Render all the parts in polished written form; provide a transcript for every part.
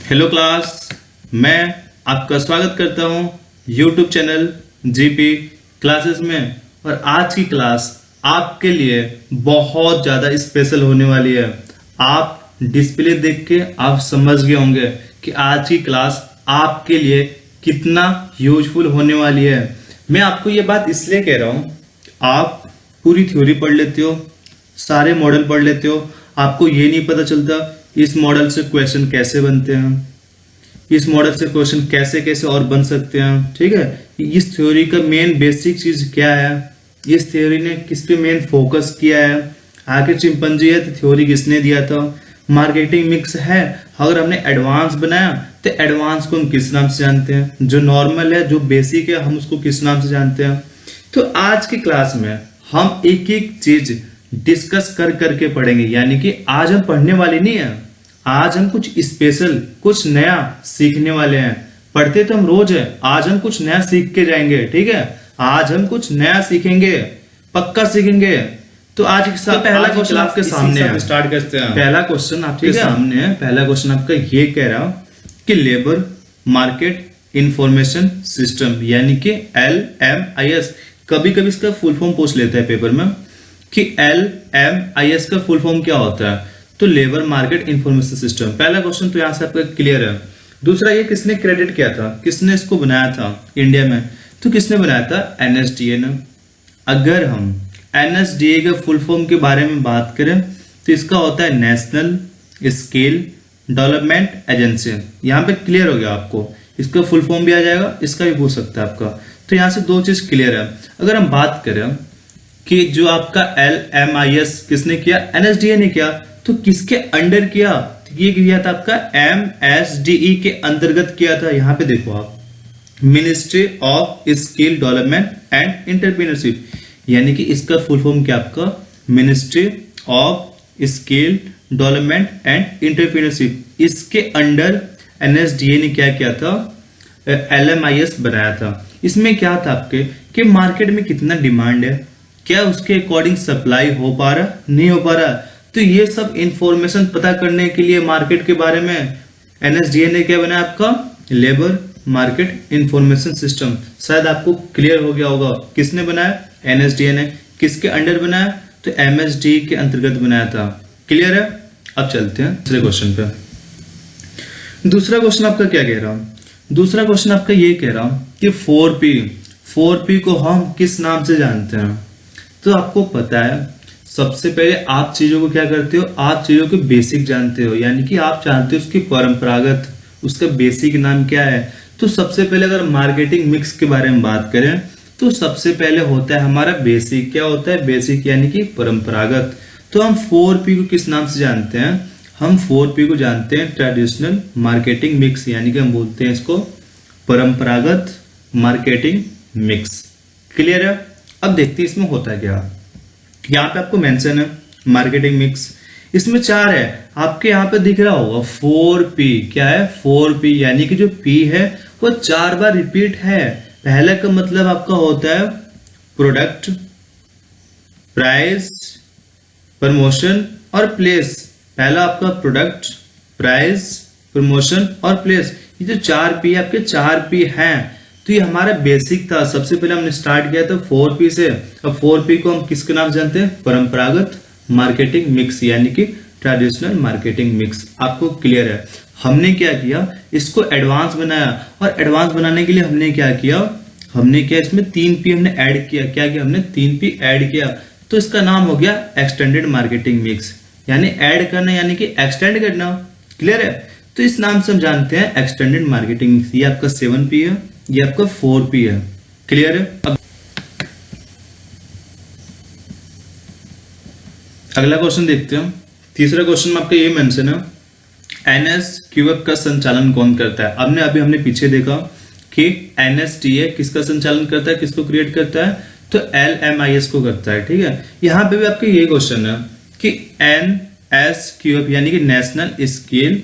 Hello class, मैं आपका स्वागत करता हूं यूट्यूब चैनल जीपी क्लासेस में। और आज की क्लास आपके लिए बहुत ज़्यादा स्पेशल होने वाली है। आप डिस्प्ले देख के आप समझ गए होंगे कि आज की क्लास आपके लिए कितना यूजफुल होने वाली है। मैं आपको ये बात इसलिए कह रहा हूँ, आप पूरी थ्योरी पढ़ लेते हो, सारे मॉडल पढ़ लेते हो, आपको ये नहीं पता चलता इस मॉडल से क्वेश्चन कैसे बनते हैं, इस मॉडल से क्वेश्चन कैसे कैसे और बन सकते हैं। ठीक है, इस थ्योरी का मेन बेसिक चीज क्या है, इस थ्योरी ने किस पे मेन फोकस किया है, आखिर चिंपैंजी है तो थ्योरी किसने दिया था, मार्केटिंग मिक्स है अगर हमने एडवांस बनाया तो एडवांस को हम किस नाम से जानते हैं, जो नॉर्मल है जो बेसिक है हम उसको किस नाम से जानते हैं। तो आज की क्लास में हम एक एक चीज डिस्कस कर करके पढ़ेंगे, यानी कि आज हम पढ़ने वाले नहीं है, आज हम कुछ स्पेशल कुछ नया सीखने वाले हैं। पढ़ते तो हम रोज है, आज हम कुछ नया सीख के जाएंगे। ठीक है, आज हम कुछ नया सीखेंगे, पक्का सीखेंगे। तो आज तो पहला क्वेश्चन आपके सामने है, स्टार्ट करते हैं। पहला क्वेश्चन आपके सामने है, पहला क्वेश्चन आपका ये कह रहा कि लेबर मार्केट इंफॉर्मेशन सिस्टम यानी कि LMIS, कभी कभी इसका फुल फॉर्म पूछ लेता है पेपर में कि LMIS का फुल फॉर्म क्या होता है, तो लेबर मार्केट इंफॉर्मेशन सिस्टम। पहला क्वेश्चन तो यहां से आपका क्लियर है। दूसरा, ये किसने क्रेडिट किया था, किसने इसको बनाया था इंडिया में, तो किसने बनाया था, NSDA ने। अगर हम NSDA के फुल फॉर्म के बारे में बात करें तो इसका होता है नेशनल स्किल डेवलपमेंट एजेंसी। यहाँ पे क्लियर हो गया आपको, इसका फुल फॉर्म भी आ जाएगा, इसका भी पूछ सकता है आपका। तो यहाँ से दो चीज क्लियर है। अगर हम बात करें कि जो आपका LMIS किसने किया, NSDA ने किया, तो किसके अंडर किया, ये किया था आपका MSDE के अंतर्गत किया था। यहां पे देखो आप, ministry of skill development and entrepreneurship, यानी कि इसका फुल फॉर्म क्या आपका, ministry of skill development and entrepreneurship. इसके अंडर NSDA ने क्या किया था, LMIS बनाया था। इसमें क्या था आपके कि मार्केट में कितना डिमांड है, क्या उसके अकॉर्डिंग सप्लाई हो पा रहा, नहीं हो पा रहा, तो ये सब इंफॉर्मेशन पता करने के लिए मार्केट के बारे में NSDA ने क्या बनाया आपका, लेबर मार्केट इंफॉर्मेशन सिस्टम। शायद आपको क्लियर हो गया होगा किसने बनाया, NSDA ने। किसके अंडर बनाया, तो MSDE के अंतर्गत बनाया था। क्लियर है। अब चलते हैं दूसरे क्वेश्चन पे। दूसरा क्वेश्चन आपका क्या कह रहा हूं, दूसरा क्वेश्चन आपका ये कह रहा हूं कि 4P को हम किस नाम से जानते हैं। तो आपको पता है, सबसे पहले आप चीजों को क्या करते हो, आप चीजों के बेसिक जानते हो, यानी कि आप जानते हो उसकी परंपरागत, उसका बेसिक नाम क्या है। तो सबसे पहले अगर मार्केटिंग मिक्स के बारे में बात करें तो सबसे पहले होता है हमारा बेसिक। क्या होता है बेसिक, यानी कि परंपरागत। तो हम 4P को किस नाम से जानते हैं, हम 4P को जानते हैं ट्रेडिशनल मार्केटिंग मिक्स, यानी कि हम बोलते हैं इसको परंपरागत मार्केटिंग मिक्स। क्लियर है। अब देखते हैं इसमें होता है क्या। यहाँ पे आपको मेंशन है मार्केटिंग मिक्स, इसमें 4 है, आपके यहाँ पे दिख रहा होगा 4P। क्या है 4P, यानी कि जो P है वो 4 बार रिपीट है। पहले का मतलब आपका होता है प्रोडक्ट, प्राइस, प्रमोशन और प्लेस। पहला आपका प्रोडक्ट, प्राइस, प्रमोशन और प्लेस। ये जो 4P आपके 4P हैं, तो ये हमारा बेसिक था। सबसे पहले हमने स्टार्ट किया था 4P से। अब 4P को हम किसके नाम जानते हैं, परंपरागत मार्केटिंग मिक्स, यानी कि ट्रेडिशनल मार्केटिंग मिक्स। आपको क्लियर है। हमने क्या किया, इसको एडवांस बनाया, और एडवांस बनाने के लिए हमने क्या किया, हमने क्या इसमें 3P हमने ऐड किया। क्या किया हमने, 3P ऐड किया, तो इसका नाम हो गया एक्सटेंडेड मार्केटिंग मिक्स। यानी ऐड करना यानी कि एक्सटेंड करना। क्लियर है। तो इस नाम से हम जानते हैं एक्सटेंडेड मार्केटिंग मिक्स। ये आपका 7P है, ये आपका 4P है। क्लियर है। अब अगला क्वेश्चन देखते हैं। तीसरा क्वेश्चन में आपका ये मेंशन है NSQF का संचालन कौन करता है। हमने पीछे देखा कि NSDA किसका संचालन करता है, किसको क्रिएट करता है, तो LMIS को करता है। ठीक है। यहां पे भी आपका ये क्वेश्चन है कि NSQF यानी कि नेशनल स्किल,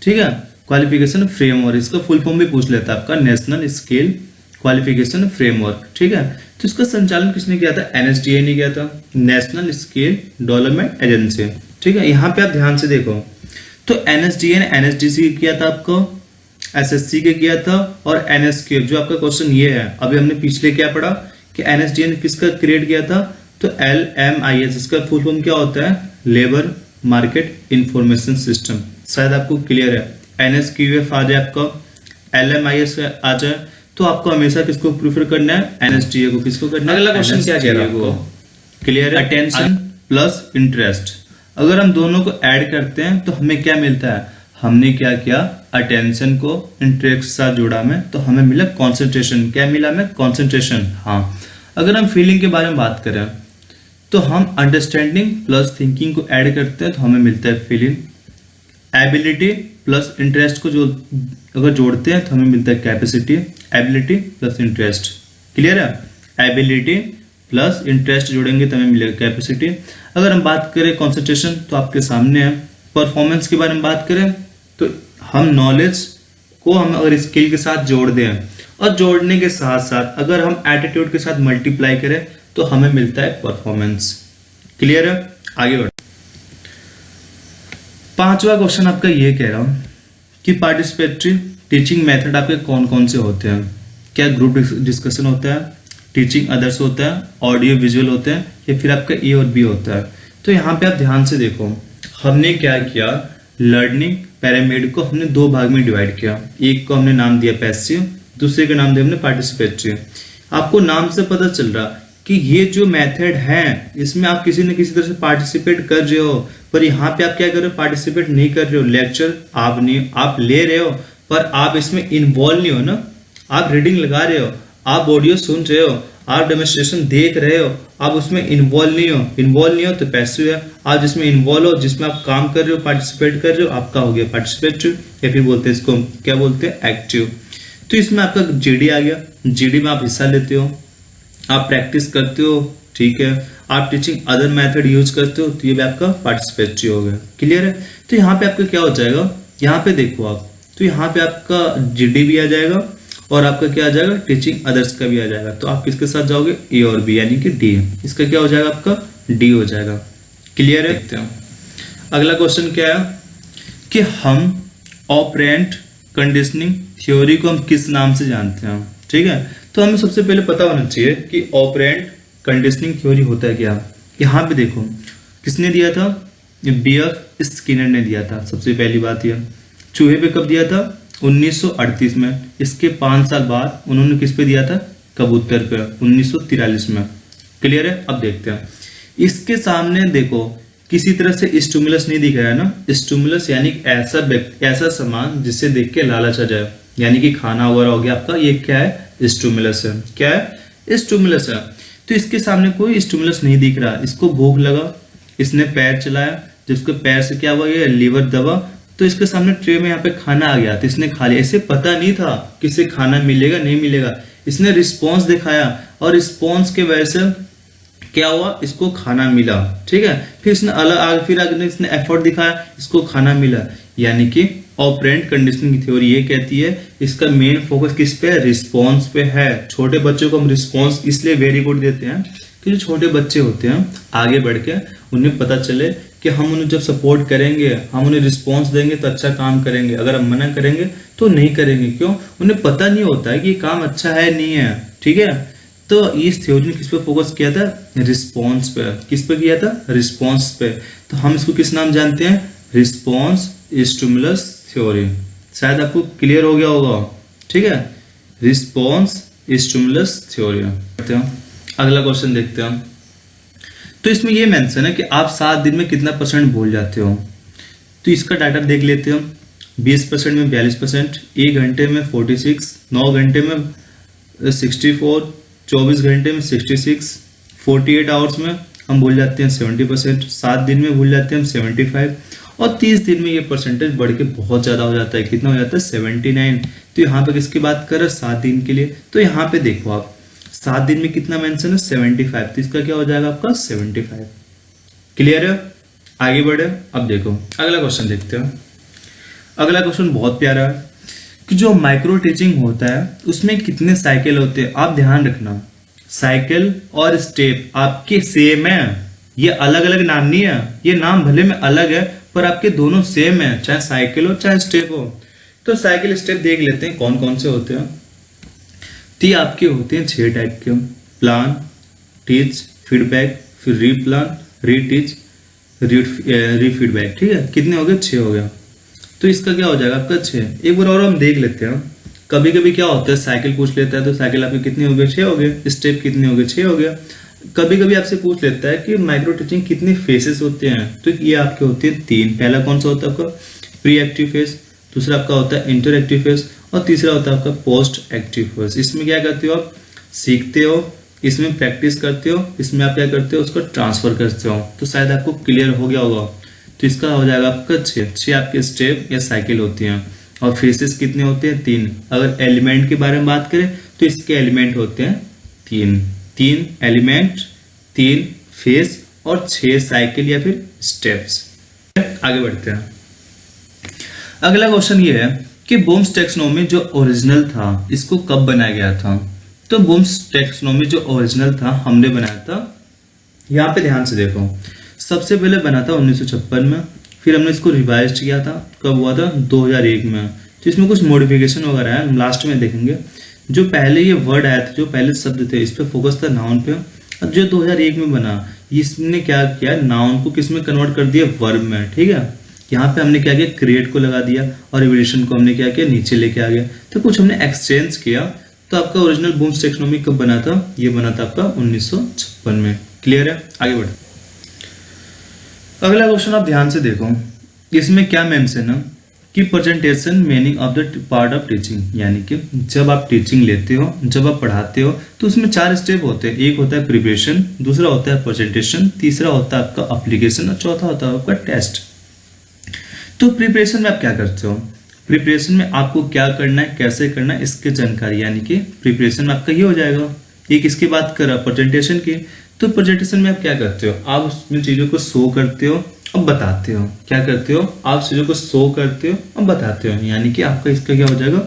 ठीक है, क्वालिफिकेशन फ्रेमवर्क, इसका फुल फॉर्म भी पूछ लेता है आपका, नेशनल स्किल क्वालिफिकेशन फ्रेमवर्क। ठीक है। तो इसका संचालन किसने किया था, NSDA ने किया था, नेशनल स्किल डेवलपमेंट एजेंसी। ठीक है। यहाँ पे आप ध्यान से देखो तो NSDN NSDC किया था आपको, SSC के किया था, और NSQ जो आपका क्वेश्चन ये है। अभी हमने पिछले क्या पढ़ा कि NSDN किसका क्रिएट किया था, तो LMIS, इसका फुल फॉर्म क्या होता है, लेबर मार्केट इंफॉर्मेशन सिस्टम। शायद आपको क्लियर है। NSQF आ जाए आपका, LMIS आ जाए, तो आपको हमेशा किसको प्रीफर करना है, NSDA को। किसको करना है, अगला क्वेश्चन क्या कह रहा है आपको? क्लियर है। अटेंशन प्लस इंटरेस्ट, अगर हम दोनों को ऐड करते हैं तो हमें क्या मिलता है, हमने क्या किया, अटेंशन को इंटरेस्ट के साथ जोड़ा में, तो हमें मिला कंसंट्रेशन। क्या मिला हमें, कंसंट्रेशन। हाँ, अगर हम फीलिंग के बारे में बात करें तो हम अंडरस्टैंडिंग प्लस थिंकिंग को ऐड करते हैं तो हमें मिलता है फीलिंग। एबिलिटी प्लस इंटरेस्ट को जो अगर जोड़ते हैं तो हमें मिलता है capacity. Ability plus interest, clear है। एबिलिटी प्लस इंटरेस्ट जोड़ेंगे तो हमें मिलेगा कैपेसिटी। अगर हम बात करें कंसंट्रेशन तो आपके सामने है। परफॉर्मेंस के बारे में बात करें तो हम नॉलेज को हम अगर स्किल के साथ जोड़ दें, और जोड़ने के साथ साथ अगर हम एटीट्यूड के साथ मल्टीप्लाई करें तो हमें मिलता है परफॉर्मेंस। क्लियर है, आगे बढ़। पांचवा क्वेश्चन आपका ये कह रहा हूं कि पार्टिसिपेटरी टीचिंग मेथड आपके कौन कौन से होते हैं। क्या ग्रुप डिस्कशन होता है, टीचिंग अदर्स होता है, ऑडियो विजुअल होते हैं, या फिर आपका ए और बी होता है। तो यहाँ पे आप ध्यान से देखो, हमने क्या किया, लर्निंग पिरामिड को हमने दो भाग में डिवाइड किया। एक को हमने नाम दिया पैसिव, दूसरे का नाम दिया हमने पार्टिसिपेटरी। आपको नाम से पता चल रहा कि ये जो मेथड है इसमें आप किसी न किसी तरह से पार्टिसिपेट कर रहे हो, पर यहाँ पे आप क्या कर रहे हो, पार्टिसिपेट नहीं कर रहे हो। लेक्चर आप नहीं, आप ले रहे हो पर आप इसमें इन्वॉल्व नहीं हो ना। आप रीडिंग लगा रहे हो, आप ऑडियो सुन रहे हो, आप डेमोन्स्ट्रेशन देख रहे हो, आप उसमें इन्वॉल्व नहीं हो। इन्वॉल्व नहीं हो तो पैसिव है। आप जिसमें इन्वॉल्व हो, जिसमें आप काम कर रहे हो, पार्टिसिपेट कर रहे हो, आपका हो गया पार्टिसिपेटरी, या फिर बोलते हैं इसको क्या बोलते हैं, एक्टिव। तो इसमें आपका जीडी आ गया। जीडी में आप हिस्सा लेते हो, आप प्रैक्टिस करते हो, ठीक है, आप टीचिंग अदर मेथड यूज करते हो, तो ये भी आपका पार्टिसिपेटरी हो गया। क्लियर है। तो यहाँ पे आपका क्या हो जाएगा, यहाँ पे देखो आप, तो यहाँ पे आपका जीडी भी आ जाएगा और आपका क्या आ जाएगा, टीचिंग अदर्स का भी आ जाएगा। तो आप किसके साथ जाओगे, ए और बी, यानी कि डी। इसका क्या हो जाएगा, आपका डी हो जाएगा। क्लियर है। देखते हैं अगला क्वेश्चन क्या है कि हम ऑपरेंट कंडीशनिंग थ्योरी को हम किस नाम से जानते हैं। ठीक है, तो हमें सबसे पहले पता होना चाहिए कि ऑपरेंट कंडीशनिंग थ्योरी होता है क्या। यहाँ पे देखो किसने दिया था, BF स्किनर ने दिया था। सबसे पहली बात यह, चूहे पे कब दिया था, 1938 में। इसके 5 साल बाद उन्होंने किस पे दिया था, कबूतर पे, 1943 में। क्लियर है। अब देखते हैं इसके सामने देखो किसी तरह से स्टिमुलस नहीं दिख रहा है ना। स्टिमुलस यानी ऐसा सामान जिससे देख के लालच आ जाए, यानी कि खाना वगैरह हो गया आपका, ये क्या है, स्टिमुलस है। क्या है, स्टिमुलस है। तो इसके सामने कोई स्टिमुलस नहीं दिख रहा। इसको भूख लगा, इसने पैर चलाया, जब उसके पैर से क्या हुआ, ये लीवर दबा, तो इसके सामने ट्रे में यहाँ पे खाना आ गया, तो इसने खा लिया। इसे पता नहीं था कि इसे खाना मिलेगा नहीं मिलेगा। इसने रिस्पॉन्स दिखाया और रिस्पॉन्स के वजह से क्या हुआ, इसको खाना मिला। ठीक है, फिर इसने फिर इसने एफर्ट दिखाया, इसको खाना मिला। यानी कि ऑपरेंट कंडीशनिंग की थ्योरी ये कहती है इसका मेन फोकस किस पे है, रिस्पॉन्स पे है। छोटे बच्चों को हम रिस्पॉन्स इसलिए वेरी गुड देते हैं कि जो छोटे बच्चे होते हैं आगे बढ़ के उन्हें पता चले कि हम उन्हें जब सपोर्ट करेंगे, हम उन्हें रिस्पॉन्स देंगे तो अच्छा काम करेंगे, अगर हम मना करेंगे तो नहीं करेंगे। क्यों, उन्हें पता नहीं होता है कि ये काम अच्छा है नहीं है। ठीक है, तो इस थ्योरी ने किस पे फोकस किया था, रिस्पॉन्स पे। किस पे किया था, रिस्पॉन्स पे। तो हम इसको किस नाम जानते हैं, रिस्पॉन्स स्टिमुलस थ्योरी। शायद आपको क्लियर हो गया होगा। ठीक है, रिस्पॉन्स स्टिमुलस थ्योरी। अगला क्वेश्चन देखते हैं। तो इसमें ये मेंशन है कि आप 7 दिन में कितना % भूल जाते हो। तो इसका डाटा देख लेते हैं। 20% में 42%, 1 घंटे में 46, 9 घंटे में 64, 24 घंटे में 66, 48 आवर्स में हम भूल जाते हैं 70%, 7 दिन में भूल जाते हैं हम 75, और 30 दिन में ये परसेंटेज बढ़ के बहुत ज्यादा हो जाता है। कितना हो जाता है, 79। तो यहाँ पे किसकी बात कर रहे हैं, 7 दिन के लिए। तो यहाँ पे देखो आप 7 दिन में कितना मेंशन है, 75। तो इसका क्या हो जाएगा आपका 75। क्लियर है, आगे बढ़े। अब देखो अगला क्वेश्चन देखते हैं। अगला क्वेश्चन बहुत प्यारा है कि जो माइक्रो टीचिंग होता है उसमें कितने साइकिल होते हैं। आप ध्यान रखना, साइकिल और स्टेप आपके सेम है, ये अलग अलग नाम नहीं है। ये नाम भले में अलग है पर आपके दोनों सेम है, चाहे साइकिल हो चाहे स्टेप हो। तो साइकिल स्टेप देख लेते हैं कौन कौन से होते हैं। तो ये आपके होते हैं 6 टाइप के, प्लान, टीच, फीडबैक, फिर रीप्लान, रीटीच, रीफीडबैक। ठीक है, कितने हो गए? 6 हो गया। तो इसका क्या हो जाएगा आपका 6। एक बार और हम देख लेते हैं। कभी कभी क्या होता है, साइकिल पूछ लेता है तो साइकिल आपके कितने हो गए? 6 हो गए। स्टेप कितने हो गए? 6 हो गया। कभी कभी आपसे पूछ लेता है कि माइक्रो टीचिंग कितने फेसेस होते हैं, तो ये आपके होते हैं 3। पहला कौन सा होता है आपका? प्री एक्टिव फेस, दूसरा आपका होता है इंटर एक्टिव फेस, और तीसरा होता है आपका पोस्ट एक्टिव फेस। इसमें क्या करते हो आप? सीखते हो, इसमें प्रैक्टिस करते हो, इसमें आप क्या करते हो? उसको ट्रांसफर करते हो। तो शायद आपको क्लियर हो गया होगा। तो इसका हो जाएगा आपका 6 आपके स्टेप या साइकिल होती हैं। और फेसेस कितने होते हैं? 3। अगर एलिमेंट के बारे में बात करें तो इसके एलिमेंट होते हैं 3 एलिमेंट, 3 फेस और 6 साइकिल या फिर स्टेप्स। आगे बढ़ते हैं। अगला क्वेश्चन ये है कि ब्लूम्स टैक्सोनॉमी जो ओरिजिनल था इसको कब बनाया गया था? तो ब्लूम्स टैक्सोनॉमी जो ओरिजिनल था हमने बनाया था, यहाँ पे ध्यान से देखो, सबसे पहले बना था 1956 में, फिर हमने इसको रिवाइज किया था। कब हुआ था? 2001 में। तो इसमें कुछ मॉडिफिकेशन वगैरह है, लास्ट में देखेंगे। जो पहले ये वर्ड आया था, जो पहले शब्द थे, इस पे फोकस था नाउन पे। अब जो 2001 में बना, इसने क्या किया? नाउन को किस में कन्वर्ट कर दिया? वर्ब में। ठीक है, यहाँ पे हमने क्या किया? क्रिएट को लगा दिया और रिवोल्यूशन को हमने क्या किया? नीचे लेके आ गया। तो कुछ हमने एक्सचेंज किया। तो आपका ओरिजिनल ब्लूम्स टैक्सोनॉमी कब बना था? ये बना था आपका 1956 में। क्लियर है? आगे बढ़ते। अगला क्वेश्चन आप ध्यान से देखो, इसमें क्या मेंशन है कि presentation meaning of the part of teaching, यानी कि जब आप टीचिंग लेते हो, जब आप पढ़ाते हो, तो उसमें 4 स्टेप होते हैं। एक होता है प्रिपरेशन, दूसरा होता है प्रेजेंटेशन, तीसरा होता है आपका एप्लीकेशन और चौथा होता है आपका टेस्ट। तो प्रिपरेशन में आप क्या करते हो? प्रिपरेशन में आपको क्या करना है, कैसे करना है, इसकी जानकारी, यानी कि प्रिपरेशन में आपका ये हो जाएगा। एक इसकी बात करा प्रेजेंटेशन की, तो प्रेजेंटेशन में आप क्या करते हो? आप उसमें चीज़ों को शो करते हो और बताते हो। क्या करते हो? आप चीज़ों को शो करते हो और बताते हो, यानी कि आपका इसका क्या हो जाएगा?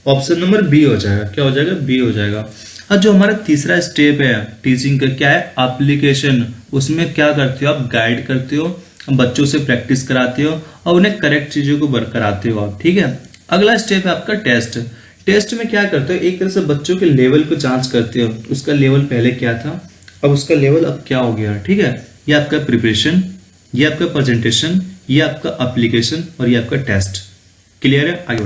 ऑप्शन नंबर बी हो जाएगा। क्या हो जाएगा? बी हो जाएगा। और जो हमारा तीसरा स्टेप है टीचिंग का, क्या है? एप्लीकेशन। उसमें क्या करते हो? आप गाइड करते हो, बच्चों से प्रैक्टिस कराते हो और उन्हें करेक्ट चीज़ों को कराते हो आप। ठीक है, अगला स्टेप है आपका टेस्ट। टेस्ट में क्या करते हो? एक तरह से बच्चों के लेवल को जांच करते हो। उसका लेवल पहले क्या था, अब उसका लेवल अब क्या हो गया। ठीक है, ये आपका प्रिपरेशन, ये आपका प्रेजेंटेशन, ये आपका एप्लीकेशन और ये आपका टेस्ट। क्लियर है? आगे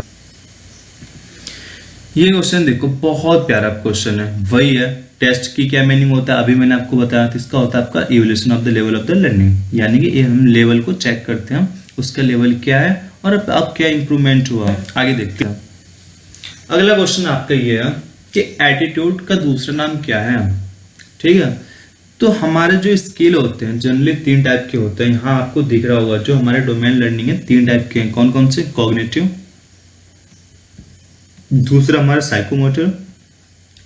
ये क्वेश्चन देखो, बहुत प्यारा क्वेश्चन है। वही है, टेस्ट की क्या मीनिंग होता है अभी मैंने आपको बताया था। इसका होता है आपका evolution of the level of the learning, यानी कि हम लेवल को चेक करते हैं, उसका लेवल क्या है और अब क्या इंप्रूवमेंट हुआ। आगे देखते हैं। अगला क्वेश्चन आपका ये है कि एटीट्यूड का दूसरा नाम क्या है। ठीक है, तो हमारे जो स्किल होते हैं जनरली 3 टाइप के होते हैं। यहाँ आपको दिख रहा होगा जो हमारे डोमेन लर्निंग है 3 टाइप के हैं। कौन कौन से? कॉग्निटिव, दूसरा हमारा साइकोमोटर,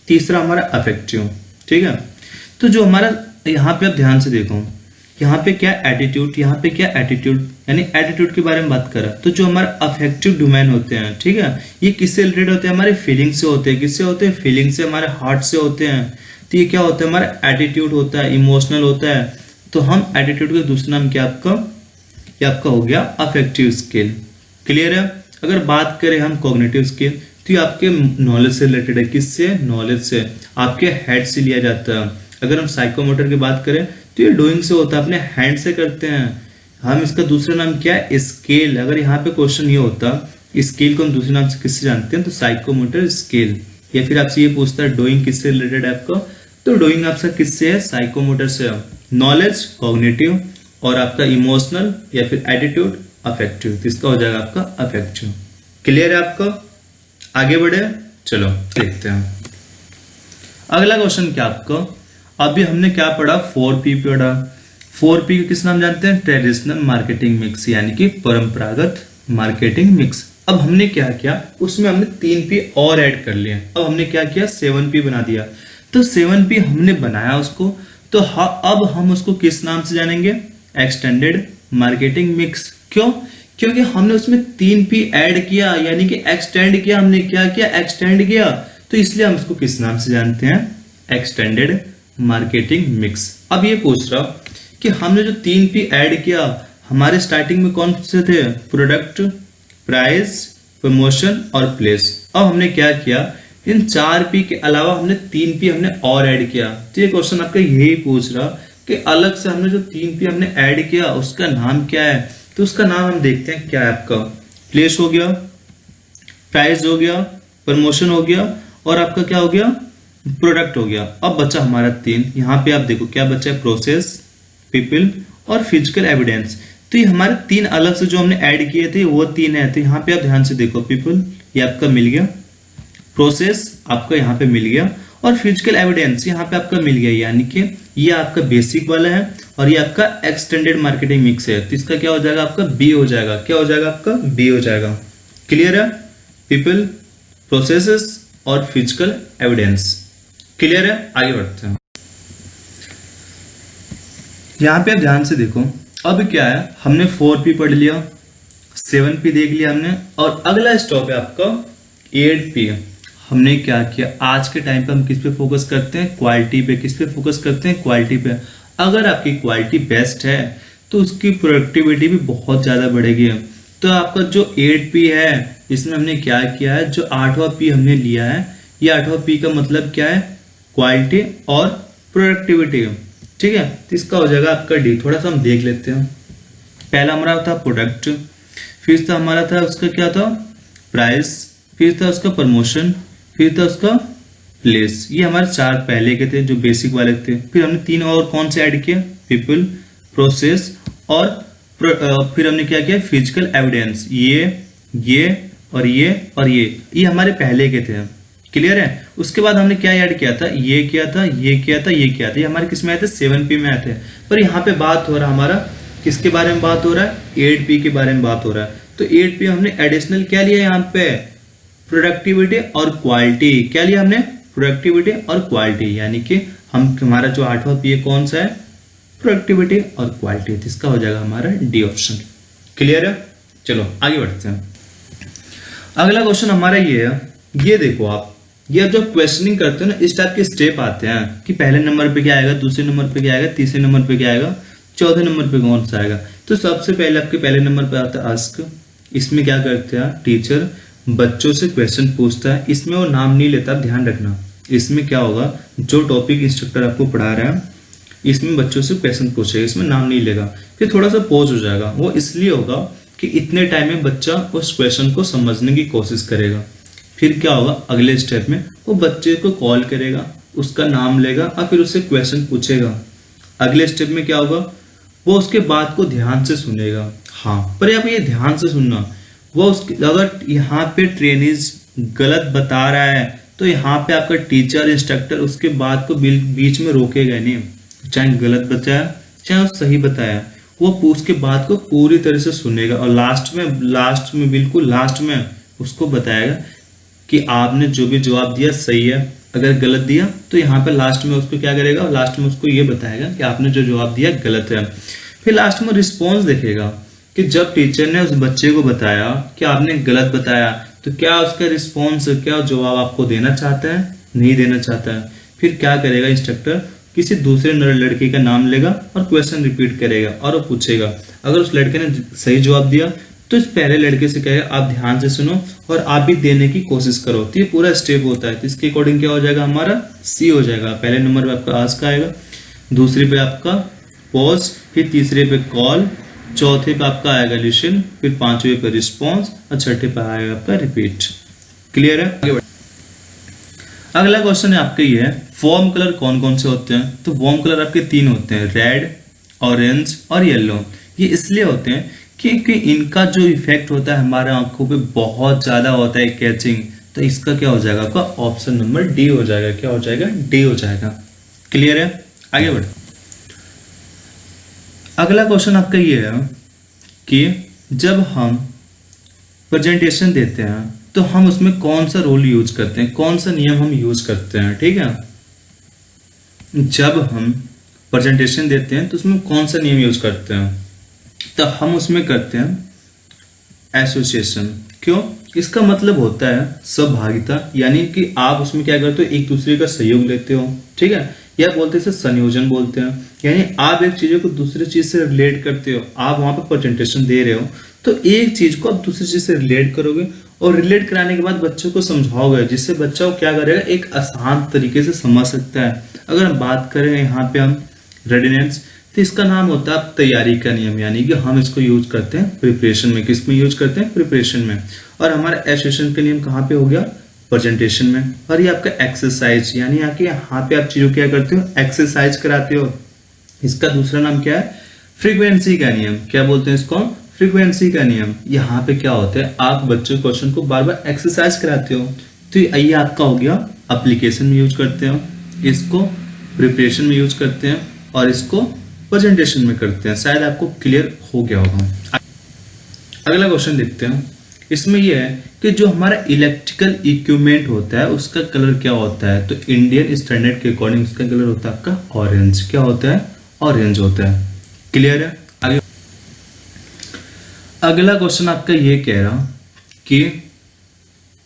तीसरा हमारा अफेक्टिव। ठीक है, तो जो हमारा यहाँ पे आप ध्यान से देखो, यहाँ पे क्या एटीट्यूड, यहाँ पे क्या एटीट्यूड, यानी एटीट्यूड के बारे में बात करा। तो जो हमारा अफेक्टिव डोमेन होते हैं, ठीक है, ये किससे रिलेटेड होते हैं? हमारे फीलिंग से होते हैं। किससे होते हैं? फीलिंग से, हमारे हार्ट से होते हैं। तो ये क्या होता है? हमारा एटीट्यूड होता है, इमोशनल होता है। तो हम एटीट्यूड का दूसरा नाम क्या आपका? ये आपका हो गया अफेक्टिव स्किल। क्लियर है? अगर बात करें हम कॉग्निटिव स्किल, तो ये आपके नॉलेज से रिलेटेड है। किससे? नॉलेज से, आपके हेड से लिया जाता है। अगर हम साइकोमोटर की बात करें तो ये डूइंग से होता है, अपने हैंड से करते हैं हम। इसका दूसरा नाम क्या है? स्केल। अगर यहाँ पे क्वेश्चन ये होता स्केल को हम दूसरे नाम से किससे जानते हैं, तो साइकोमोटर स्केल। या फिर आपसे ये पूछता है डूइंग किससे रिलेटेड है आपका, तो डूइंग आपका किससे है? साइकोमोटर से। नॉलेज कॉग्निटिव और आपका इमोशनल या फिर एटीट्यूड अफेक्टिव। तो इसका हो जाएगा आपका अफेक्टिव। क्लियर है आपका? आगे बढ़े, चलो देखते हैं अगला क्वेश्चन क्या आपका। अभी हमने क्या पढ़ा? 4P पढ़ा। 4P को किस नाम जानते हैं? ट्रेडिशनल मार्केटिंग मिक्स, यानी कि परंपरागत मार्केटिंग मिक्स। अब हमने क्या किया, उसमें हमने 3P और ऐड कर लिए। अब हमने क्या किया? 7P बना दिया। तो 7P हमने बनाया उसको, तो अब हम उसको किस नाम से जानेंगे? Extended marketing mix. क्यों? क्योंकि हमने उसमें 3P ऐड किया, यानी कि एक्सटेंड किया। हमने क्या किया? एक्सटेंड किया। तो इसलिए हम इसको किस नाम से जानते हैं? Extended marketing mix. अब ये पूछ रहा कि हमने जो 3P ऐड किया, हमारे स्टार्टिंग में कौन से थे? प्रोडक्ट, प्राइस, प्रमोशन और प्लेस। अब हमने क्या किया, इन 4P के अलावा हमने 3P हमने और ऐड किया। तो ये क्वेश्चन आपका यही पूछ रहा कि अलग से हमने जो 3P हमने ऐड किया उसका नाम क्या है। तो उसका नाम हम देखते हैं क्या है आपका। प्लेस हो गया, प्राइस हो गया, प्रमोशन हो गया और आपका क्या हो गया? प्रोडक्ट हो गया। अब बचा हमारा 3। यहाँ पे आप देखो क्या बचा है? प्रोसेस, पीपल और फिजिकल एविडेंस। तो ये हमारे 3 अलग से जो हमने ऐड किए थे वो 3 है। तो यहाँ पे आप ध्यान से देखो, पीपल ये आपका मिल गया, प्रोसेस आपका यहाँ पे मिल गया और फिजिकल एविडेंस यहाँ पे आपका मिल गया। यानी कि ये आपका बेसिक वाला है और ये आपका एक्सटेंडेड मार्केटिंग मिक्स है। तो इसका क्या हो जाएगा? आपका बी हो जाएगा। क्या हो जाएगा? आपका बी हो जाएगा। क्लियर है? पीपल, प्रोसेसेस और फिजिकल एविडेंस। क्लियर है? आगे बढ़ते हैं। यहाँ पे आप ध्यान से देखो, अब क्या है, हमने 4P पढ़ लिया, 7P देख लिया हमने और अगला स्टॉप है आपका 8P। हमने क्या किया, आज के टाइम पे हम किस पे फोकस करते हैं? क्वालिटी पे। किस पे फोकस करते हैं? क्वालिटी पे। अगर आपकी क्वालिटी बेस्ट है तो उसकी प्रोडक्टिविटी भी बहुत ज़्यादा बढ़ेगी। तो आपका जो 8P है इसमें हमने क्या किया है, जो 8वां P हमने लिया है, ये 8वां P का मतलब क्या है? क्वालिटी और प्रोडक्टिविटी। ठीक है, तो इसका हो जाएगा आपका डी। थोड़ा सा हम देख लेते हैं। पहला हमारा था प्रोडक्ट, फिर था हमारा था उसका क्या था? प्राइस, फिर था उसका प्रमोशन, फिर था उसका प्लेस। ये हमारे 4 पहले के थे जो बेसिक वाले थे। फिर हमने 3 और कौन से ऐड किया? पीपल, प्रोसेस और फिर हमने क्या किया? Physical evidence. ये और ये हमारे पहले के थे। क्लियर है? उसके बाद हमने क्या ऐड किया था? ये किया था, ये किया था, ये किया था। ये हमारे किस में आए थे? 7P में आए थे। पर यहाँ पे बात हो रहा हमारा किसके बारे में बात हो रहा है? 8P के बारे में बात हो रहा है। तो 8P हमने एडिशनल क्या लिया यहाँ पे? प्रोडक्टिविटी और क्वालिटी। क्या लिया हमने? प्रोडक्टिविटी और क्वालिटी। यानी कि हमारा जो 8वां P है कौन सा है? प्रोडक्टिविटी और क्वालिटी। इसका हो जाएगा हमारा डी ऑप्शन। क्लियर है? चलो आगे बढ़ते हैं। अगला क्वेश्चन हमारा ये है, ये देखो आप, ये जो क्वेश्चनिंग करते हैं ना, इस टाइप के स्टेप आते हैं कि पहले नंबर पे क्या आएगा, दूसरे नंबर पे क्या आएगा, तीसरे नंबर पे क्या आएगा, चौथे नंबर पे कौन सा आएगा। तो सबसे पहले आपके पहले नंबर पे आता है आस्क। इसमें क्या करते हैं? टीचर बच्चों से क्वेश्चन पूछता है। इसमें वो नाम नहीं लेता, ध्यान रखना। इसमें क्या होगा, जो टॉपिक इंस्ट्रक्टर आपको पढ़ा रहा है इसमें बच्चों से क्वेश्चन पूछेगा, इसमें नाम नहीं लेगा। फिर थोड़ा सा पॉज हो जाएगा। वो इसलिए होगा कि इतने टाइम में बच्चा उस क्वेश्चन को समझने की कोशिश करेगा। फिर क्या होगा, अगले स्टेप में वो बच्चे को कॉल करेगा, उसका नाम लेगा और फिर उससे क्वेश्चन पूछेगा। अगले स्टेप में क्या होगा, वो उसके बात को ध्यान से सुनेगा। हाँ, पर यहाँ पे ये ध्यान से सुनना, वो उसके अगर यहाँ पे ट्रेनिज गलत बता रहा है तो यहाँ पे आपका टीचर इंस्ट्रक्टर उसके बात को बीच में रोकेगा नहीं। चाहे गलत बताया चाहे सही बताया, वो उसके बात को पूरी तरह से सुनेगा और लास्ट में बिल्कुल लास्ट में उसको बताएगा कि आपने जो भी जवाब दिया सही है। अगर गलत दिया तो यहाँ पे लास्ट में उसको क्या करेगा, लास्ट में उसको ये बताएगा कि आपने जो जवाब दिया गलत है। फिर लास्ट में रिस्पॉन्स देखेगा कि जब टीचर ने उस बच्चे को बताया कि आपने गलत बताया तो क्या उसका रिस्पॉन्स, क्या जवाब आपको देना चाहता है, नहीं देना चाहता है। फिर क्या करेगा इंस्ट्रक्टर, किसी दूसरे लड़के का नाम लेगा और क्वेश्चन रिपीट करेगा और वो पूछेगा। अगर उस लड़के ने सही जवाब दिया तो इस पहले लड़के से कहेगा आप ध्यान से सुनो और आप भी देने की कोशिश करो। तो ये पूरा स्टेप होता है। तो इसके अकॉर्डिंग क्या हो जाएगा, हमारा सी हो जाएगा। पहले नंबर पे आपका आस्क आएगा, दूसरे पे आपका पॉज, फिर तीसरे पे कॉल, चौथे पे आपका आएगा लिसन, फिर पांचवें पे रिस्पॉन्स और छठे पे आएगा आपका रिपीट। क्लियर है? अगला क्वेश्चन है आपका ये है, वार्म कलर कौन कौन से होते हैं। तो वार्म कलर आपके 3 होते हैं, रेड, ऑरेंज और येलो। ये इसलिए होते हैं क्योंकि इनका जो इफेक्ट होता है हमारे आंखों पे बहुत ज्यादा होता है, कैचिंग। तो इसका क्या हो जाएगा, आपका ऑप्शन नंबर डी हो जाएगा। क्या हो जाएगा, डी हो जाएगा। क्लियर है? आगे बढ़। अगला क्वेश्चन आपका ये है कि जब हम प्रेजेंटेशन देते हैं तो हम उसमें कौन सा रूल यूज करते हैं, कौन सा नियम हम यूज करते हैं। ठीक है, जब हम प्रेजेंटेशन देते हैं तो उसमें कौन सा नियम यूज करते हैं, तो हम उसमें करते हैं एसोसिएशन। क्यों? इसका मतलब होता है सहभागिता, यानी कि आप उसमें क्या करते हो, एक दूसरे का सहयोग लेते हो। ठीक है, या बोलते हैं इसे संयोजन बोलते हैं। यानी आप एक चीजों को दूसरी चीज से रिलेट करते हो, आप वहां पे प्रेजेंटेशन दे रहे हो तो एक चीज को आप दूसरी चीज से रिलेट करोगे और रिलेट कराने के बाद बच्चों को समझाओगे, जिससे बच्चा वो क्या करेगा, एक आसान तरीके से समझ सकता है। अगर हम बात करें यहाँ पे हम रेडिनेंस, तो इसका नाम होता है तैयारी का नियम, यानी कि हम इसको यूज करते हैं प्रिपरेशन में। किस में यूज करते हैं? प्रिपरेशन में। और हमारा एसोसिएशन का नियम कहाँ पे हो गया? प्रेजेंटेशन में। और ये आपका एक्सरसाइज, यानी यहाँ पे आप चीजों क्या करते हो? एक्सरसाइज कराते हो। इसका दूसरा नाम क्या है? फ्रीक्वेंसी का नियम। क्या बोलते हैं इसको? फ्रीक्वेंसी का नियम। यहाँ पे क्या होता है, आप बच्चों क्वेश्चन को बार बार एक्सरसाइज कराते हो। तो ये आपका हो गया एप्लीकेशन में यूज करते हो, इसको प्रिपरेशन में यूज करते हैं और इसको प्रेजेंटेशन में करते हैं। शायद आपको क्लियर हो गया होगा। अगला क्वेश्चन देखते हैं। इसमें यह है कि जो हमारा इलेक्ट्रिकल इक्विपमेंट होता है उसका कलर क्या होता है? तो इंडियन स्टैंडर्ड के अकॉर्डिंग उसका कलर होता है आपका ऑरेंज। क्या होता है? ऑरेंज होता है। क्लियर है? आगे अगला क्वेश्चन आपका ये कह रहा कि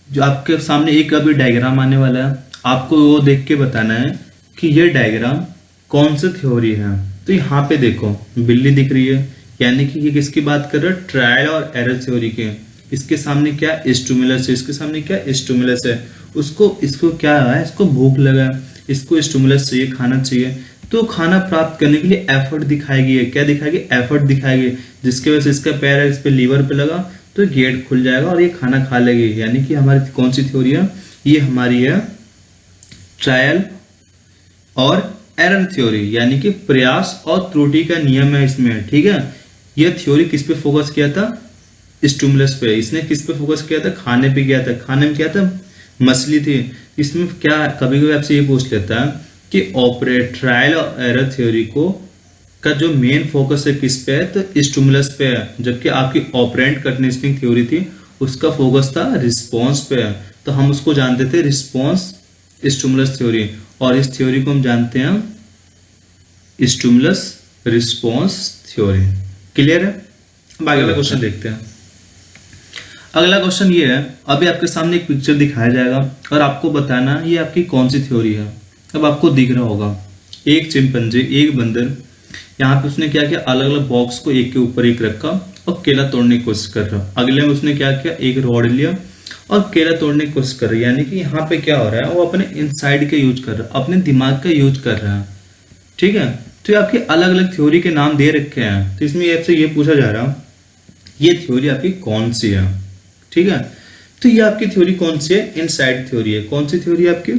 जो आपके सामने एक अभी डायग्राम आने वाला है, आपको वो देख के बताना है कि ये डायग्राम कौन सी थ्योरी है। तो यहाँ पे देखो बिल्ली दिख रही है, यानी कि ये किसकी बात कर रहा है? ट्रायल और एरर थ्योरी के। इसके सामने क्या? स्टिमुलस है। इसके सामने क्या? स्टिमुलस है। इसको क्या है? इसको भूख लगा है, इसको स्टिमुलस चाहिए, खाना चाहिए। तो खाना प्राप्त करने के लिए एफर्ट दिखाएगी। क्या दिखाएगी? एफर्ट दिखाएगी, जिसकी वजह से इसका पैर है, इस पे लीवर पे लगा तो गेट खुल जाएगा और ये खाना खा लेगी। यानी कि हमारी कौन सी थ्योरी है? ये हमारी है ट्रायल और एरर थ्योरी, यानी कि प्रयास और त्रुटि का नियम है इसमें। ठीक है, यह थ्योरी किस पे फोकस किया था? स्टिमुलस पे। इसने किस पे फोकस किया था? खाने पे किया था। खाने में क्या था? मछली थी। इसमें क्या कभी कभी आपसे ये पूछ लेता है कि ऑपरेट ट्रायल और एरर थ्योरी को का जो मेन फोकस है किस पे है? तो स्टिमुलस पे है। जबकि आपकी ऑपरेंट कंडीशनिंग थ्योरी थी, उसका फोकस था रिस्पॉन्स पे है। तो हम उसको जानते थे रिस्पॉन्स स्टिमुलस थ्योरी, और इस थ्योरी को हम जानते हैं स्टिमुलस रिस्पॉन्स थ्योरी। क्लियर है? अब अगला क्वेश्चन देखते हैं। अगला क्वेश्चन ये है, अभी आपके सामने एक पिक्चर दिखाया जाएगा और आपको बताना ये आपकी कौन सी थ्योरी है। अब आपको दिख रहा होगा एक चिंपैंजी, एक बंदर, यहाँ पे उसने क्या किया? अलग अलग बॉक्स को एक के ऊपर एक रखा और केला तोड़ने की कोशिश कर रहा। अगले में उसने क्या किया? एक रॉड लिया और केला तोड़ने की कोशिश कर रहा है। यानी कि यहाँ पे क्या हो रहा है? वो अपने इनसाइड का यूज कर रहा है, अपने दिमाग का यूज कर रहा है। ठीक है, तो ये आपकी अलग अलग थ्योरी के नाम दे रखे हैं। तो इसमें आपसे ये पूछा जा रहा ये थ्योरी आपकी कौन सी है? ठीक है, तो ये आपकी थ्योरी कौन सी है? इनसाइड थ्योरी है। कौन सी थ्योरी है आपकी?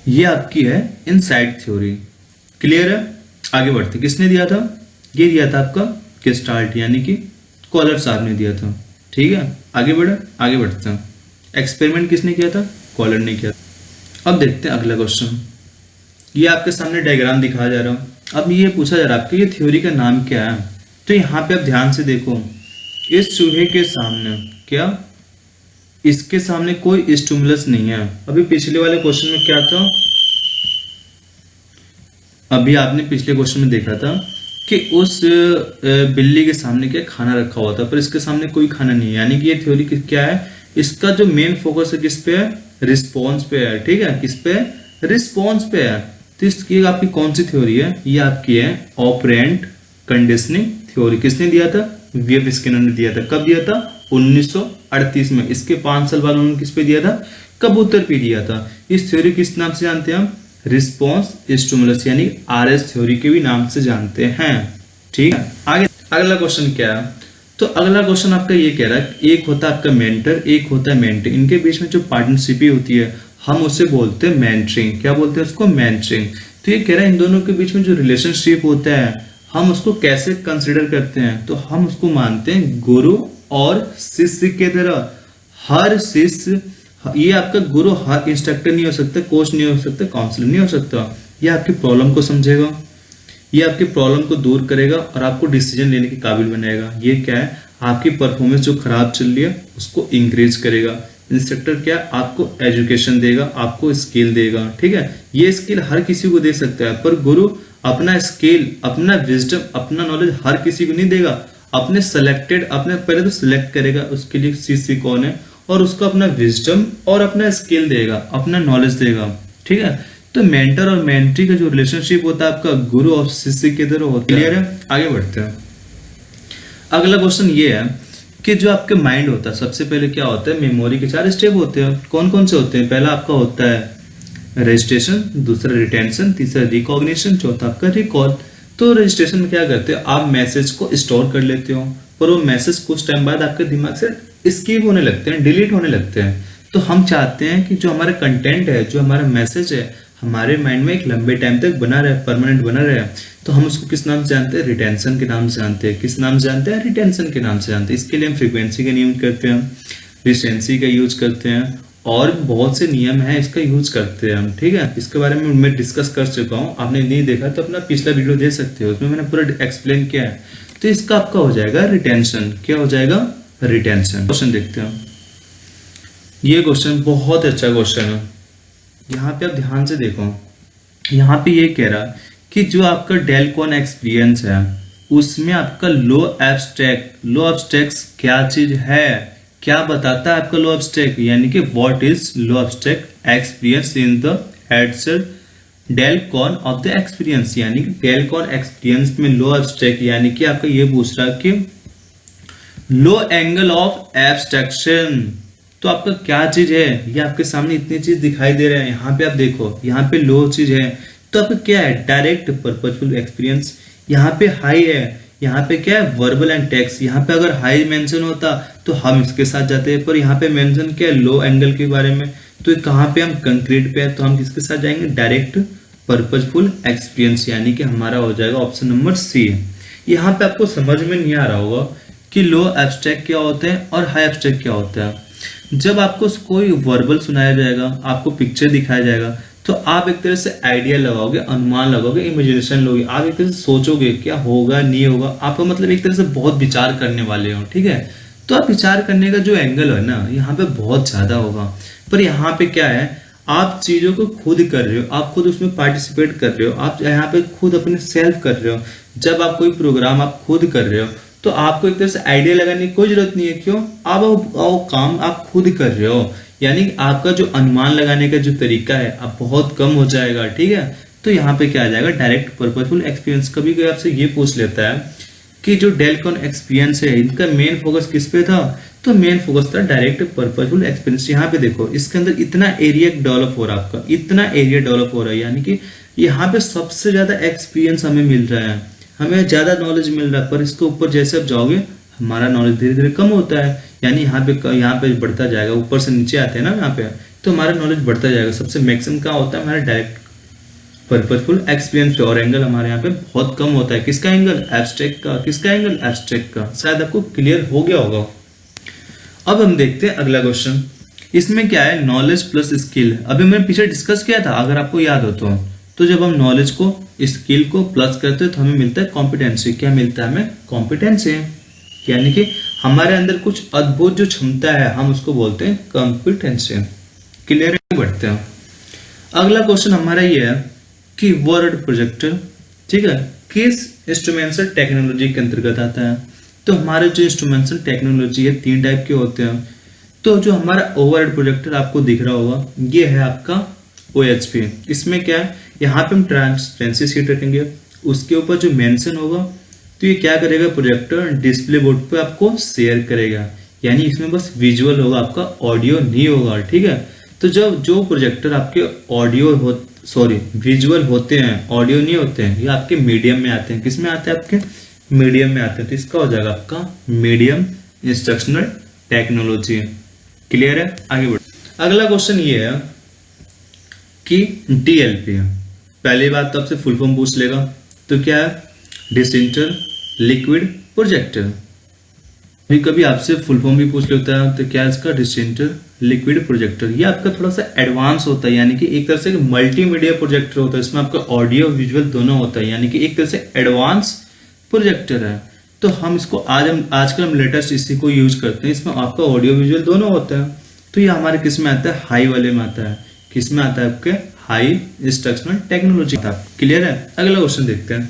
ये आपकी है इनसाइड थ्योरी। क्लियर है? आगे बढ़ते। किसने दिया था? ये दिया था आपका गेस्टाल्ट, यानी कि कॉलर साहब ने दिया था। ठीक है, आगे बढ़ते हैं। एक्सपेरिमेंट किसने किया था? कॉलर ने किया। अब देखते हैं अगला क्वेश्चन। ये आपके सामने डायग्राम दिखाया जा रहा। अब ये पूछा जा रहा है आपके ये थ्योरी का नाम क्या है? तो यहाँ पे आप ध्यान से देखो, इस चूहे के सामने क्या? इसके सामने कोई स्टिमुलस नहीं है। अभी पिछले वाले क्वेश्चन में क्या था? अभी आपने पिछले क्वेश्चन में देखा था कि उस बिल्ली के सामने क्या खाना रखा हुआ था, पर इसके सामने कोई खाना नहीं है। यानी कि ये थ्योरी क्या है? इसका जो मेन फोकस है किस पे है? रिस्पॉन्स पे है। ठीक है, किस पे है? रिस्पॉन्स पे है। तो इसकी आपकी कौन सी थ्योरी है? ये आपकी है ऑपरेंट कंडीशनिंग थ्योरी। किसने दिया था? वी.एफ. स्किनर ने दिया था। कब दिया था? 1938 में। इसके 5 साल बाद उन्होंने किस पे दिया था? कबूतर पे दिया था। इस थ्योरी किस नाम से जानते हैं हम? रिस्पॉन्स स्टिमुलस, यानी आरएस थ्योरी के भी नाम से जानते हैं। ठीक है, आगे अगला क्वेश्चन क्या है? तो अगला क्वेश्चन आपका ये कह रहा है, एक होता है आपका मेंटर, एक होता है मेंटर। इनके बीच में जो पार्टनरशिप होती है हम उसे बोलते हैं मेंटरिंग। क्या बोलते हैं उसको? मेंटरिंग। तो ये कह रहा है इन दोनों के बीच में जो रिलेशनशिप होता है हम उसको कैसे कंसिडर करते हैं? तो हम उसको मानते हैं गुरु और शिष्य के तरह। हर शिष्य, ये आपका गुरु हर इंस्ट्रक्टर नहीं हो सकता, कोच नहीं हो सकता, काउंसलर नहीं हो सकता। ये आपकी प्रॉब्लम को समझेगा, ये आपकी प्रॉब्लम को दूर करेगा और आपको डिसीजन लेने के काबिल बनाएगा। ये क्या है? आपकी परफॉर्मेंस जो खराब चल रही है उसको इंकरेज करेगा। इंस्ट्रक्टर क्या? आपको एजुकेशन देगा, आपको स्किल देगा। ठीक है, ये स्किल हर किसी को दे सकता है, पर गुरु अपना स्किल, अपना विजडम, अपना नॉलेज हर किसी को नहीं देगा। अपने सेलेक्टेड, अपने पहले तो सिलेक्ट करेगा उसके लिए शिष्य कौन है और उसको अपना विजडम और अपना स्किल देगा, अपना नॉलेज देगा। ठीक है, तो मेंटर और मेंटी का जो रिलेशनशिप होता है आपका गुरु और शिष्य की तरह होता है। क्लियर है? आगे बढ़ते हैं। अगला क्वेश्चन ये है कि जो आपके माइंड होता है, सबसे पहले क्या होता है, मेमोरी के 4 स्टेप होते हैं। कौन कौन से होते हैं? पहला आपका होता है रजिस्ट्रेशन, दूसरा रिटेंशन, तीसरा रिकॉग्निशन, चौथा आपका रिकॉल। तो रजिस्ट्रेशन में क्या करते हो, आप मैसेज को स्टोर कर लेते हो, पर वो मैसेज कुछ टाइम बाद आपके दिमाग से स्किप होने लगते हैं, डिलीट होने लगते हैं। तो हम चाहते हैं कि जो हमारा कंटेंट है, जो हमारा मैसेज है, हमारे माइंड में एक लंबे टाइम तक बना रहे, परमानेंट बना रहे। तो हम उसको किस नाम से जानते हैं? रिटेंशन के नाम से जानते हैं। किस नाम से जानते हैं? रिटेंशन के नाम से जानते हैं। इसके लिए हम फ्रीक्वेंसी का यूज करते हैं, रिसेंसी का यूज करते हैं, और बहुत से नियम है इसका यूज करते हैं हम। ठीक है, इसके बारे में मैं डिस्कस कर चुका हूँ। आपने नहीं देखा तो अपना पिछला वीडियो देख सकते हो, उसमें मैंने पूरा एक्सप्लेन किया है। तो इसका आपका हो जाएगा रिटेंशन। क्या हो जाएगा? रिटेंशन। क्वेश्चन देखते हैं। ये क्वेश्चन बहुत अच्छा क्वेश्चन है। यहाँ पे आप ध्यान से देखो, यहाँ पे ये कह रहा कि जो आपका डेलकॉन एक्सपीरियंस है उसमें आपका लो एब्स्ट्रैक्ट क्या चीज है, क्या बताता है आपका लो एब्स्ट्रैक्ट, यानी कि what is low abstract experience in the Edgar Dale cone of the experience. यानी कि डेलकॉन एक्सपीरियंस में लो एब्स्ट्रैक्ट, यानी कि आपका ये पूछ रहा कि लो एंगल ऑफ एब्स्ट्रैक्शन। तो आपका क्या चीज है, ये आपके सामने इतनी चीज दिखाई दे रहे हैं। यहाँ पे आप देखो, यहाँ पे लो चीज है, तो आपका क्या है? Direct purposeful experience. यहाँ पे हाई है, यहाँ पे क्या है? Verbal and text. यहाँ पे अगर हाई मेंशन होता तो हम इसके साथ जाते हैं, पर यहाँ पे मेंशन क्या है? लो एंगल के बारे में। तो कहाँ पे हम? कंक्रीट पे है, तो हम किसके साथ जाएंगे? डायरेक्ट पर्पजफुल एक्सपीरियंस, यानी कि हमारा हो जाएगा ऑप्शन नंबर सी। यहाँ पे आपको समझ में नहीं आ रहा होगा कि लो एब्स्ट्रैक्ट क्या होते हैं और हाई एब्स्ट्रैक्ट क्या होता है। जब आपको कोई वर्बल सुनाया जाएगा, आपको पिक्चर दिखाया जाएगा, तो आप एक तरह से आइडिया लगाओगे, अनुमान लगाओगे, इमेजिनेशन लोगे, आप एक तरह से सोचोगे क्या होगा नहीं होगा। आपका मतलब एक तरह से बहुत विचार करने वाले हो। ठीक है, तो आप विचार करने का जो एंगल है ना, यहाँ पे बहुत ज्यादा होगा। पर यहाँ पे क्या है, आप चीजों को खुद कर रहे हो, आप खुद उसमें पार्टिसिपेट कर रहे हो, आप यहाँ पे खुद अपने सेल्फ कर रहे हो। जब आप कोई प्रोग्राम आप खुद कर रहे हो तो आपको एक तरह से आइडिया लगाने की कोई जरूरत नहीं है। क्यों? आप वो काम आप खुद कर रहे हो, यानी आपका जो अनुमान लगाने का जो तरीका है अब बहुत कम हो जाएगा। ठीक है, तो यहाँ पे क्या आ जाएगा? Direct purposeful experience. कभी कोई आपसे ये पूछ लेता है कि जो डेलकॉन एक्सपीरियंस है इनका मेन फोकस किस पे था, तो मेन फोकस था डायरेक्ट पर्पजफुल एक्सपीरियंस। यहाँ पे देखो, इसके अंदर इतना एरिया डेवलप हो रहा है, आपका इतना एरिया डेवलप हो रहा है, यानी कि यहाँ पे सबसे ज्यादा एक्सपीरियंस हमें मिल रहा है, हमें ज्यादा नॉलेज मिल रहा है। पर इसके ऊपर जैसे आप जाओगे हमारा नॉलेज धीरे धीरे कम होता है, यानी यहाँ पे बढ़ता जाएगा। ऊपर से नीचे आते हैं ना यहाँ पे, तो हमारा नॉलेज बढ़ता जाएगा। सबसे मैक्सिमम क्या होता है? हमारा डायरेक्ट पर्पजफुल एक्सपीरियंस पे, और एंगल हमारे यहाँ पे बहुत कम होता है। किसका एंगल? एब्स्ट्रैक्ट का। किसका एंगल? एब्स्ट्रैक्ट का। शायद आपको क्लियर हो गया होगा। अब हम देखते हैं अगला क्वेश्चन। इसमें क्या है? Knowledge plus skill. अभी मैंने पीछे डिस्कस किया था, अगर आपको याद हो तो जब हम नॉलेज को स्किल को प्लस करते हैं तो हमें मिलता है कॉम्पिटेंसी। क्या मिलता है हमें? कॉम्पिटेंसी, यानी कि हमारे अंदर कुछ अद्भुत जो क्षमता है हम उसको बोलते हैं कॉम्पिटेंसी। क्लियर? बढ़ते हैं। अगला क्वेश्चन हमारा ये है कि वर्ड प्रोजेक्टर, ठीक है, किस इंस्ट्रूमेंटल टेक्नोलॉजी के अंतर्गत आता है? तो हमारे जो इंस्ट्रूमेंटल टेक्नोलॉजी है 3 टाइप के होते हैं। तो जो हमारा ओवरहेड प्रोजेक्टर आपको दिख रहा होगा, ये है आपका OHP। इसमें क्या है? यहाँ पे हम ट्रांसपेरेंसी शीट रखेंगे, उसके ऊपर जो मेंशन होगा तो ये क्या करेगा? प्रोजेक्टर डिस्प्ले बोर्ड पे आपको शेयर करेगा, यानी इसमें बस विजुअल होगा, आपका ऑडियो नहीं होगा। ठीक है, तो जब जो प्रोजेक्टर आपके विजुअल होते हैं, ऑडियो नहीं होते हैं, ये आपके मीडियम में आते हैं। किस में आते हैं? आपके मीडियम में आते हैं। तो इसका हो जाएगा आपका मीडियम इंस्ट्रक्शनल टेक्नोलॉजी। क्लियर है? आगे बढ़। अगला क्वेश्चन ये है कि DLP। पहली बात तो आपसे फुल फॉर्म पूछ लेगा, तो क्या है? डिसेंटर लिक्विड प्रोजेक्टर। कभी कभी आपसे फुल फॉर्म भी पूछ लेता है, तो क्या है इसका? डिसेंटर लिक्विड प्रोजेक्टर। ये आपका थोड़ा सा एडवांस होता है, यानी कि एक तरह से मल्टीमीडिया प्रोजेक्टर होता है। इसमें आपका ऑडियो विजुअल दोनों होता है, यानी कि एक तरह से एडवांस प्रोजेक्टर है। तो हम इसको आजकल हम लेटेस्ट इसी को यूज करते हैं। इसमें आपका ऑडियो विजुअल दोनों होता है। तो ये हमारे किस में आता है? हाई वाले में आता है। किस में आता है? आपके हाई इंस्ट्रक्शनल टेक्नोलॉजी। क्लियर है? अगला क्वेश्चन देखते हैं।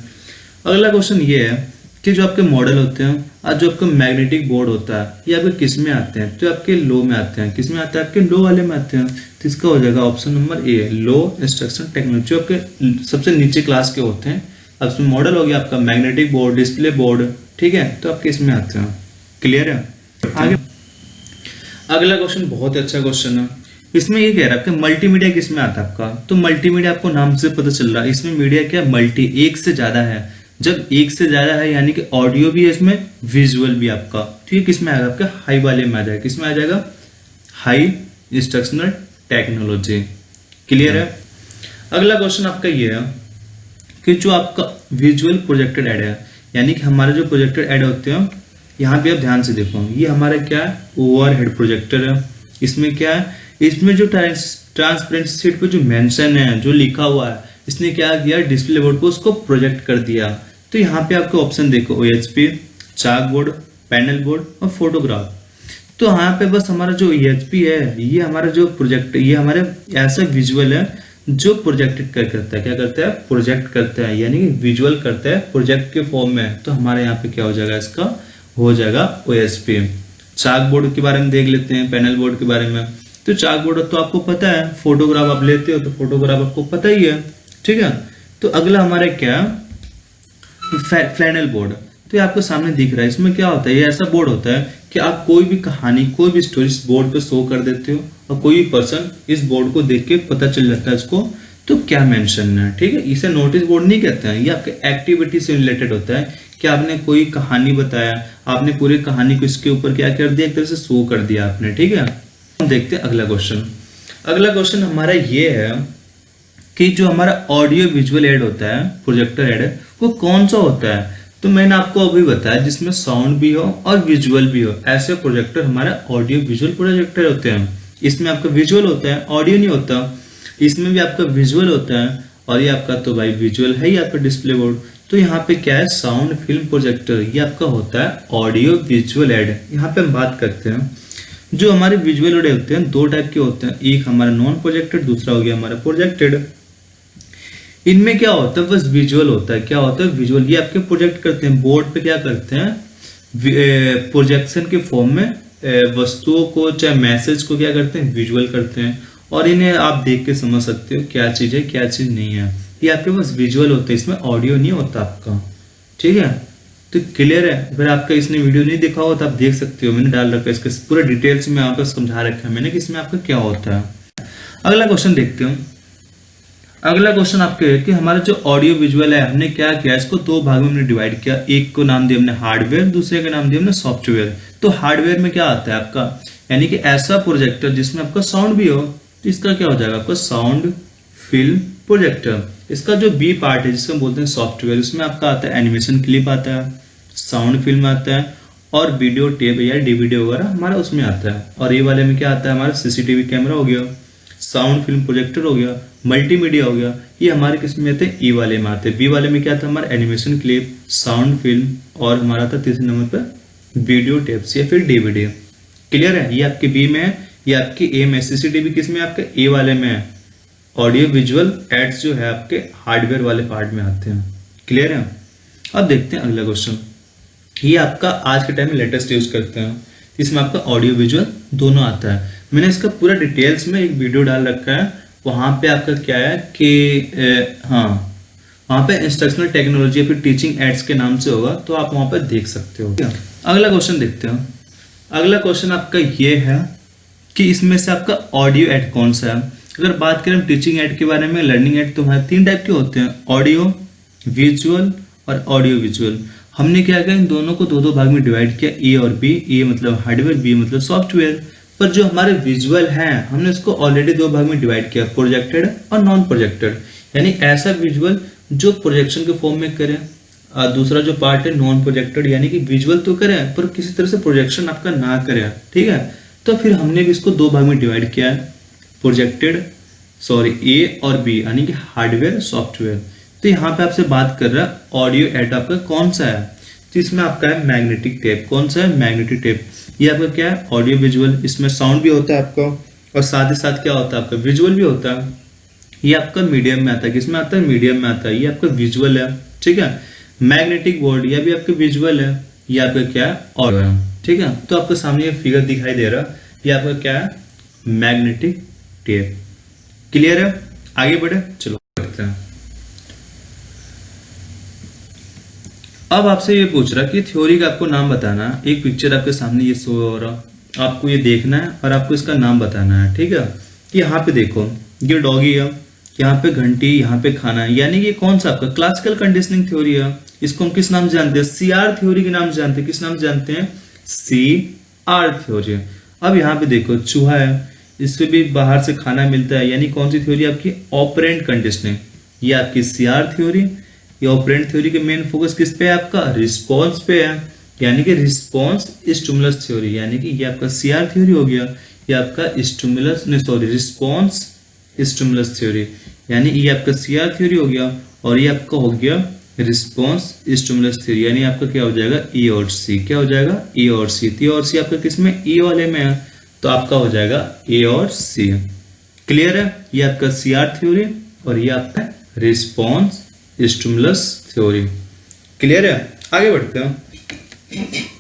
अगला क्वेश्चन ये है कि जो आपके मॉडल होते हैं और जो आपका मैग्नेटिक बोर्ड होता है ये आपके किस में आते हैं, तो आपके लो में आते हैं। किस में आते हैं, आपके लो वाले में आते हैं। तो इसका हो जाएगा option number A, low instruction technology, जो आपके सबसे नीचे क्लास के होते हैं। अब इसमें मॉडल हो गया आपका मैग्नेटिक बोर्ड, डिस्प्ले बोर्ड, ठीक है, तो आपके इसमें आते हैं। क्लियर है। आगे अगला क्वेश्चन बहुत अच्छा क्वेश्चन है। इसमें ये कह रहा है आपके मल्टीमीडिया किस में आता है आपका, तो मल्टीमीडिया आपको नाम से पता चल रहा है इसमें मीडिया क्या मल्टी, एक से ज्यादा है। जब एक से ज्यादा है यानी कि ऑडियो भी है इसमें, विजुअल भी आपका, तो ये किस में आएगा आपका हाई वाले में आ जाएगा। किस में आ जाएगा, हाई इंस्ट्रक्शनल टेक्नोलॉजी। क्लियर है। अगला क्वेश्चन आपका ये है कि जो आपका विजुअल प्रोजेक्टेड एड है, यानी कि हमारे जो प्रोजेक्टेड एड होते हैं, यहाँ पे आप ध्यान से देखो, ये हमारा क्या है ओवरहेड प्रोजेक्टर है। इसमें क्या है, इसमें जो ट्रांसपेरेंट शीट पे जो मेंशन है, जो लिखा हुआ है, इसने क्या किया डिस्प्ले बोर्ड को उसको प्रोजेक्ट कर दिया। तो यहाँ पे आपको ऑप्शन देखो OHP, चाक बोर्ड, पैनल बोर्ड और फोटोग्राफ। तो यहाँ पे बस हमारा जो OHP है, ये हमारा जो प्रोजेक्ट, ये हमारे ऐसा विजुअल है जो प्रोजेक्टेड करता है, क्या करता है, प्रोजेक्ट करता है, यानी कि विजुअल करता है प्रोजेक्ट के फॉर्म में। तो हमारे यहाँ पे क्या हो जाएगा, इसका हो जाएगा OHP। चाक बोर्ड के बारे में देख लेते हैं, पैनल बोर्ड के बारे में। तो चाक बोर्ड तो आपको पता है, फोटोग्राफ आप लेते हो तो फोटोग्राफ आपको पता ही है, ठीक है। तो अगला हमारा क्या, फ्लैनल बोर्ड। तो ये आपको सामने दिख रहा है। इसमें क्या होता है, ये ऐसा बोर्ड होता है कि आप कोई भी कहानी, कोई भी स्टोरी इस बोर्ड पे शो कर देते हो और कोई भी पर्सन इस बोर्ड को देख के पता चल जाता है इसको तो क्या मेंशन है, ठीक है। इसे नोटिस बोर्ड नहीं कहते हैं, ये आपके एक्टिविटी से रिलेटेड होता है कि आपने कोई कहानी बताया, आपने पूरी कहानी को इसके ऊपर क्या कर दिया, एक तरह से शो कर दिया आपने, ठीक है। हम देखते हैं अगला क्वेश्चन। अगला क्वेश्चन हमारा ये है कि जो हमारा ऑडियो विजुअल एड होता है, प्रोजेक्टर एड, वो कौन सा होता है। तो मैंने आपको अभी बताया जिसमें साउंड भी हो और विजुअल भी हो, ऐसे प्रोजेक्टर हमारा ऑडियो विजुअल प्रोजेक्टर होते हैं। इसमें आपका विजुअल होता है, ऑडियो नहीं होता। इसमें भी आपका विजुअल होता है और ये आपका तो भाई विजुअल है ही आपका डिस्प्ले बोर्ड। तो यहाँ पे क्या है, साउंड फिल्म प्रोजेक्टर, ये आपका होता है ऑडियो विजुअल एड। यहाँ पे हम बात करते हैं जो हमारे विजुअल एड होते हैं, दो टाइप के होते हैं, एक हमारा नॉन प्रोजेक्टेड, दूसरा हो गया हमारा प्रोजेक्टेड। इनमें क्या होता है, बस विजुअल होता है। क्या होता है, विजुअल। ये आपके प्रोजेक्ट करते हैं बोर्ड पे, क्या करते हैं, प्रोजेक्शन के फॉर्म में वस्तुओं को, चाहे मैसेज को क्या करते हैं, विजुअल करते हैं। और इन्हें आप देख के समझ सकते हो क्या चीज है क्या चीज नहीं है। ये आपके पास विजुअल होता है, इसमें ऑडियो नहीं होता आपका, ठीक है। तो क्लियर है। अगर आपका इसने वीडियो नहीं देखा हो तो आप देख सकते हो, मैंने डाल रखा है इसके पूरा डिटेल्स में आपको समझा रखा है मैंने कि इसमें आपका क्या होता है। अगला क्वेश्चन देखते हो। अगला क्वेश्चन आपके है कि हमारा जो ऑडियो विजुअल है, हमने क्या किया, इसको दो भागों में डिवाइड किया। एक को नाम दिया हमने हार्डवेयर, दूसरे का नाम दिया हमने सॉफ्टवेयर। तो हार्डवेयर में क्या आता है आपका, यानी कि ऐसा प्रोजेक्टर जिसमें आपका साउंड भी हो, तो इसका क्या हो जाएगा आपका साउंड फिल्म प्रोजेक्टर। इसका जो बी पार्ट है जिसको बोलते हैं सॉफ्टवेयर, उसमें आपका आता है एनिमेशन क्लिप आता है, साउंड फिल्म आता है और वीडियो टेप या डीवीडी वगैरह हमारा उसमें आता है। और ये वाले में क्या आता है, हमारा सीसीटीवी कैमरा हो गया, साउंड फिल्म प्रोजेक्टर हो गया, मल्टीमीडिया हो गया। ये हमारे किस में आते हैं, ई वाले में आते हैं। बी वाले में क्या था हमारा एनिमेशन क्लिप, साउंड फिल्म और हमारा था तीसरे नंबर पर वीडियो टेप्स या फिर डीवीडी। क्लियर है। ये आपके बी में है, ये आपके ए में। सीसीटीवी किस में आपके ए वाले में है। ऑडियो विजुअल एड्स जो है आपके हार्डवेयर वाले पार्ट में आते हैं। क्लियर है। अब देखते हैं अगला क्वेश्चन। ये आपका आज के टाइम में लेटेस्ट यूज करते हैं, इसमें आपका ऑडियो विजुअल दोनों आता है। मैंने इसका पूरा डिटेल्स में एक वीडियो डाल रखा है, वहां पे आपका क्या है कि वहां पे इंस्ट्रक्शनल टेक्नोलॉजी या फिर टीचिंग एड्स के नाम से होगा, तो आप वहां पे देख सकते हो। अगला क्वेश्चन देखते हैं। अगला क्वेश्चन आपका ये है कि इसमें से आपका ऑडियो एड कौन सा है। अगर बात करें टीचिंग एड के बारे में, लर्निंग एड, तो हमारे तीन टाइप के होते हैं, ऑडियो विजुअल और ऑडियो विजुअल। हमने क्या किया, इन दोनों को दो दो भाग में डिवाइड किया, ए और बी। ए मतलब हार्डवेयर, बी मतलब सॉफ्टवेयर। पर जो हमारे विजुअल हैं हमने इसको ऑलरेडी दो भाग में डिवाइड किया, प्रोजेक्टेड और नॉन प्रोजेक्टेड। यानी ऐसा विजुअल जो प्रोजेक्शन के फॉर्म में करें, और दूसरा जो पार्ट है नॉन प्रोजेक्टेड, यानी कि विजुअल तो करें पर किसी तरह से प्रोजेक्शन आपका ना करें, ठीक है। तो फिर हमने भी इसको दो भाग में डिवाइड किया है, प्रोजेक्टेड ए और बी, यानी कि हार्डवेयर सॉफ्टवेयर। तो यहाँ पे आपसे बात कर रहा है ऑडियो एड आपका कौन सा है, तो इसमें आपका है मैग्नेटिक टेप। कौन सा है, मैग्नेटिक टेप। ये आपका क्या है, ऑडियो विजुअल। इसमें साउंड भी होता है आपका और साथ ही साथ क्या होता है आपका विजुअल भी होता है। ये आपका मीडियम में आता है, किसमें आता है, मीडियम में आता है। ये आपका विजुअल है, ठीक है। मैग्नेटिक बोर्ड, यह भी आपका विजुअल है। ये आपका क्या है, और ठीक है। तो आपके सामने ये फिगर दिखाई दे रहा, ये आपका क्या है, मैग्नेटिक टेप। क्लियर है, आगे बढ़े, चलो करते हैं। अब आपसे ये पूछ रहा कि थ्योरी का आपको नाम बताना है। एक पिक्चर आपके सामने ये शो हो रहा, आपको ये देखना है और आपको इसका नाम बताना है, ठीक है। कि यहाँ पे देखो, ये डॉगी है, यहाँ पे घंटी, यहाँ पे खाना है, यानी ये कौन सा आपका क्लासिकल कंडीशनिंग थ्योरी है। इसको हम किस नाम से जानते हैं, सीआर थ्योरी के नाम से जानते हैं। किस नाम से जानते हैं, सीआर थ्योरी। अब यहाँ पे देखो चूहा है, इससे भी बाहर से खाना मिलता है, यानी कौन सी थ्योरी आपकी, ऑपरेंट कंडीशनिंग। ये आपकी सीआर थ्योरी। ये ऑपरेंट थ्योरी के मेन फोकस किस पे है, आपका रिस्पॉन्स पे है, यानी कि रिस्पॉन्स स्टिमुलस थ्योरी, यानी कि ये आपका सीआर थ्योरी हो गया। ये आपका स्टिमुलस नहीं सॉरी रिस्पॉन्स स्टिमुलस थ्योरी, यानी ये आपका सीआर थ्योरी हो गया और ये आपका हो गया रिस्पॉन्स स्टिमुलस थ्योरी, यानी आपका क्या हो जाएगा, ई और सी। क्या हो जाएगा, ई और सी। तो और सी आपका किस में, ई वाले में है, तो आपका हो जाएगा ए और सी। क्लियर है, ये आपका सीआर थ्योरी और ये आपका रिस्पॉन्स स्टिमुलस थ्योरी। क्लियर है, आगे बढ़ते हैं।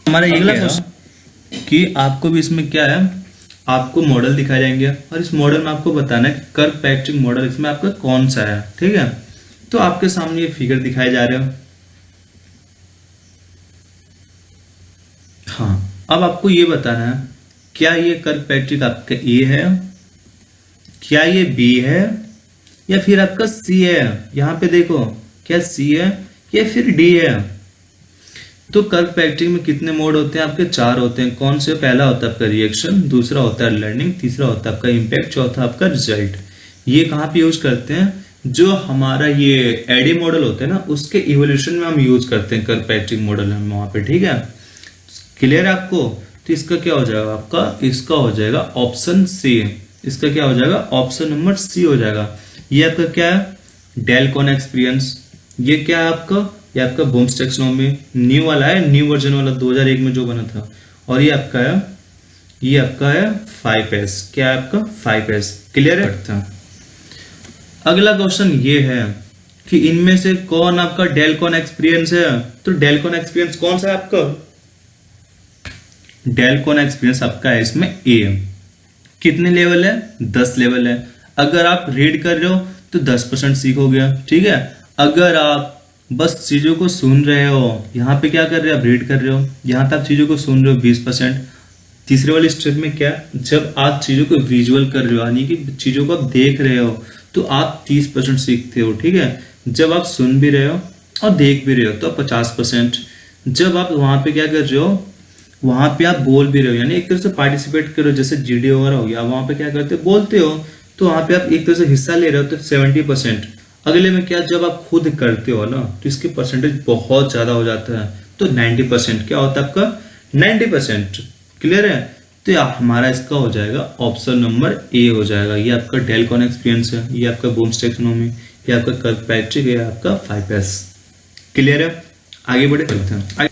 हमारा अगला क्वेश्चन कि आपको भी इसमें क्या है, आपको मॉडल दिखाए जाएंगे और इस मॉडल में आपको बताना है कर्व-पैट्रिक मॉडल इसमें आपका कौन सा है, ठीक है। तो आपके सामने ये फिगर दिखाए जा रहे हो। हाँ, अब आपको ये बताना है क्या ये कर्व-पैट्रिक आपका ए है, क्या ये बी है, या फिर आपका सी है। यहां पे देखो क्या सी है या फिर डी है। तो कर्व-पैट्रिक में कितने मोड होते हैं आपके, 4 होते हैं। कौन से, पहला होता है आपका रिएक्शन, दूसरा होता है लर्निंग, तीसरा होता है आपका इम्पैक्ट, चौथा आपका रिजल्ट। ये कहाँ पे यूज करते हैं, जो हमारा ये एडी मॉडल होते हैं ना, उसके इवोल्यूशन में हम यूज करते हैं कर्व-पैट्रिक मॉडल हम वहां पे, ठीक है। क्लियर है आपको, तो इसका क्या हो जाएगा आपका, इसका हो जाएगा ऑप्शन सी। इसका क्या हो जाएगा, ऑप्शन नंबर सी हो जाएगा। ये आपका क्या है, डेलकॉन एक्सपीरियंस। ये क्या है आपका, ये आपका बूम्स टैक्सोनॉमी न्यू वाला है, न्यू वर्जन वाला 2001 में जो बना था। और ये आपका है, ये आपका है 5S। क्या है आपका, 5S। क्लियर है। अगला क्वेश्चन ये है कि इनमें से कौन आपका डेलकॉन एक्सपीरियंस है। तो डेलकॉन एक्सपीरियंस कौन सा है आपका, डेलकॉन एक्सपीरियंस आपका है इसमें ए। कितने लेवल है, 10 लेवल है। अगर आप रीड कर रहे हो तो 10% सीख हो गया, ठीक है। अगर आप बस चीजों को सुन रहे हो, यहाँ पे क्या कर रहे हो, आप रीड कर रहे हो, यहाँ पे आप चीजों को सुन रहे हो, 20%। तीसरे वाले स्टेप में क्या, जब आप चीजों को विजुअल कर रहे हो, यानी कि चीजों को आप देख रहे हो, तो आप 30% सीखते हो, ठीक है। जब आप सुन भी रहे हो और देख भी रहे हो तो आप 50%। जब आप वहां पे क्या कर रहे हो, वहां पे आप बोल भी रहे हो, यानी एक तरह से पार्टिसिपेट कर रहे हो, जैसे जीडी वगैरह हो गया, वहां पे क्या करते हो, बोलते हो, तो वहां पे आप एक तरह से हिस्सा ले रहे हो, तो 70%। अगले में क्या, जब आप खुद करते हो ना, तो इसकी परसेंटेज बहुत ज्यादा हो जाता है, तो 90%। क्या होता है आपका, 90%। क्लियर है, तो हमारा इसका हो जाएगा ऑप्शन नंबर ए हो जाएगा। ये आपका डेलकॉन एक्सपीरियंस है, ये आपका बूम्स टैक्सोनॉमी, ये आपका कर्व-पैट्रिक, ये आपका 5S। क्लियर है, आगे बढ़े चलते हैं।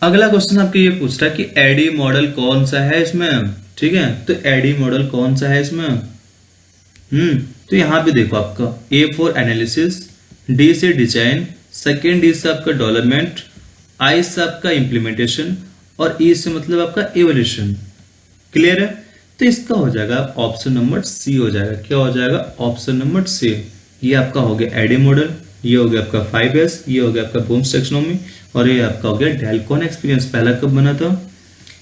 अगला क्वेश्चन आपके ये पूछ रहा है कि एडी मॉडल कौन सा है इसमें, ठीक है। तो एडी मॉडल कौन सा है इसमें, तो यहां पे देखो आपका ए फॉर एनालिसिस, डी से डिजाइन, सेकेंड डी से आपका डेवलपमेंट, आई से आपका इंप्लीमेंटेशन और ई से मतलब आपका एवोल्यूशन। क्लियर है, तो इसका हो जाएगा ऑप्शन नंबर सी हो जाएगा। क्या हो जाएगा, ऑप्शन नंबर सी। ये आपका हो गया एडी मॉडल, ये हो गया आपका 5S, ये हो गया आपका बूम्स टैक्सोनॉमी और ये आपका हो गया डेलकॉन एक्सपीरियंस। पहला कब बना था,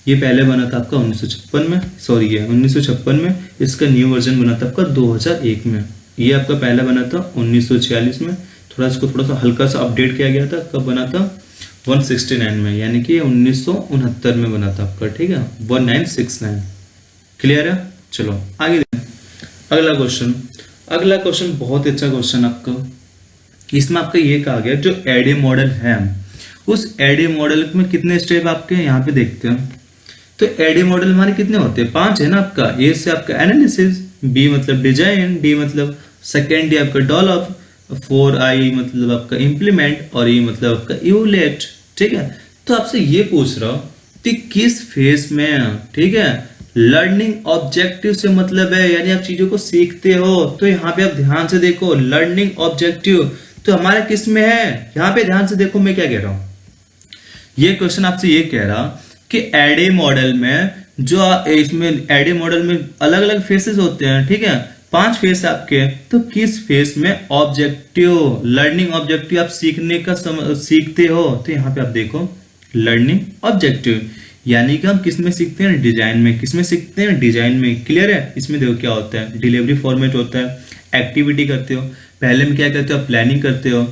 ये पहले बना था आपका 1956 में, सॉरी ये 1956 में। इसका न्यू वर्जन बना था आपका 2001 में। ये आपका पहला बना था 1946 में, थोड़ा सा हल्का सा अपडेट किया गया था। कब बना था, 169 में, यानी कि 1969 में बना था आपका, ठीक है, 1969। क्लियर है, चलो आगे अगला क्वेश्चन। अगला क्वेश्चन बहुत ही अच्छा क्वेश्चन आपका। इसमें आपका ये कहा गया जो एडी मॉडल है, उस एडी मॉडल में कितने स्टेप आपके यहाँ पे देखते हैं। तो एडी मॉडल हमारे कितने होते हैं, 5 है ना आपका। ए से आपका एनालिसिस, बी मतलब डिजाइन, डी मतलब सेकेंड, डी आपका डेवलप, 4I मतलब आपका इम्प्लीमेंट और ये मतलब आपका इवोल्यूट, ठीक है। तो आपसे ये पूछ रहा हूँ कि किस फेज में, ठीक है, लर्निंग ऑब्जेक्टिव से मतलब है, यानी आप चीजों को सीखते हो। तो यहाँ पे आप ध्यान से देखो, लर्निंग ऑब्जेक्टिव तो हमारे किस में है, यहाँ पे ध्यान से देखो मैं क्या कह रहा हूँ। ये क्वेश्चन आपसे ये कह रहा कि एडे मॉडल में जो इसमें एडे मॉडल में अलग अलग फेसेस होते हैं, ठीक है, 5 फेस आपके, तो किस फेस में ऑब्जेक्टिव लर्निंग ऑब्जेक्टिव आप सीखने का सीखते हो? तो यहाँ पे आप देखो लर्निंग ऑब्जेक्टिव, यानी कि हम किस में सीखते हैं? डिजाइन में। किस में सीखते हैं? डिजाइन में। क्लियर है? इसमें देखो क्या होता है, डिलीवरी फॉर्मेट होता है, एक्टिविटी करते हो, पहले में क्या करते हो? प्लानिंग करते हो,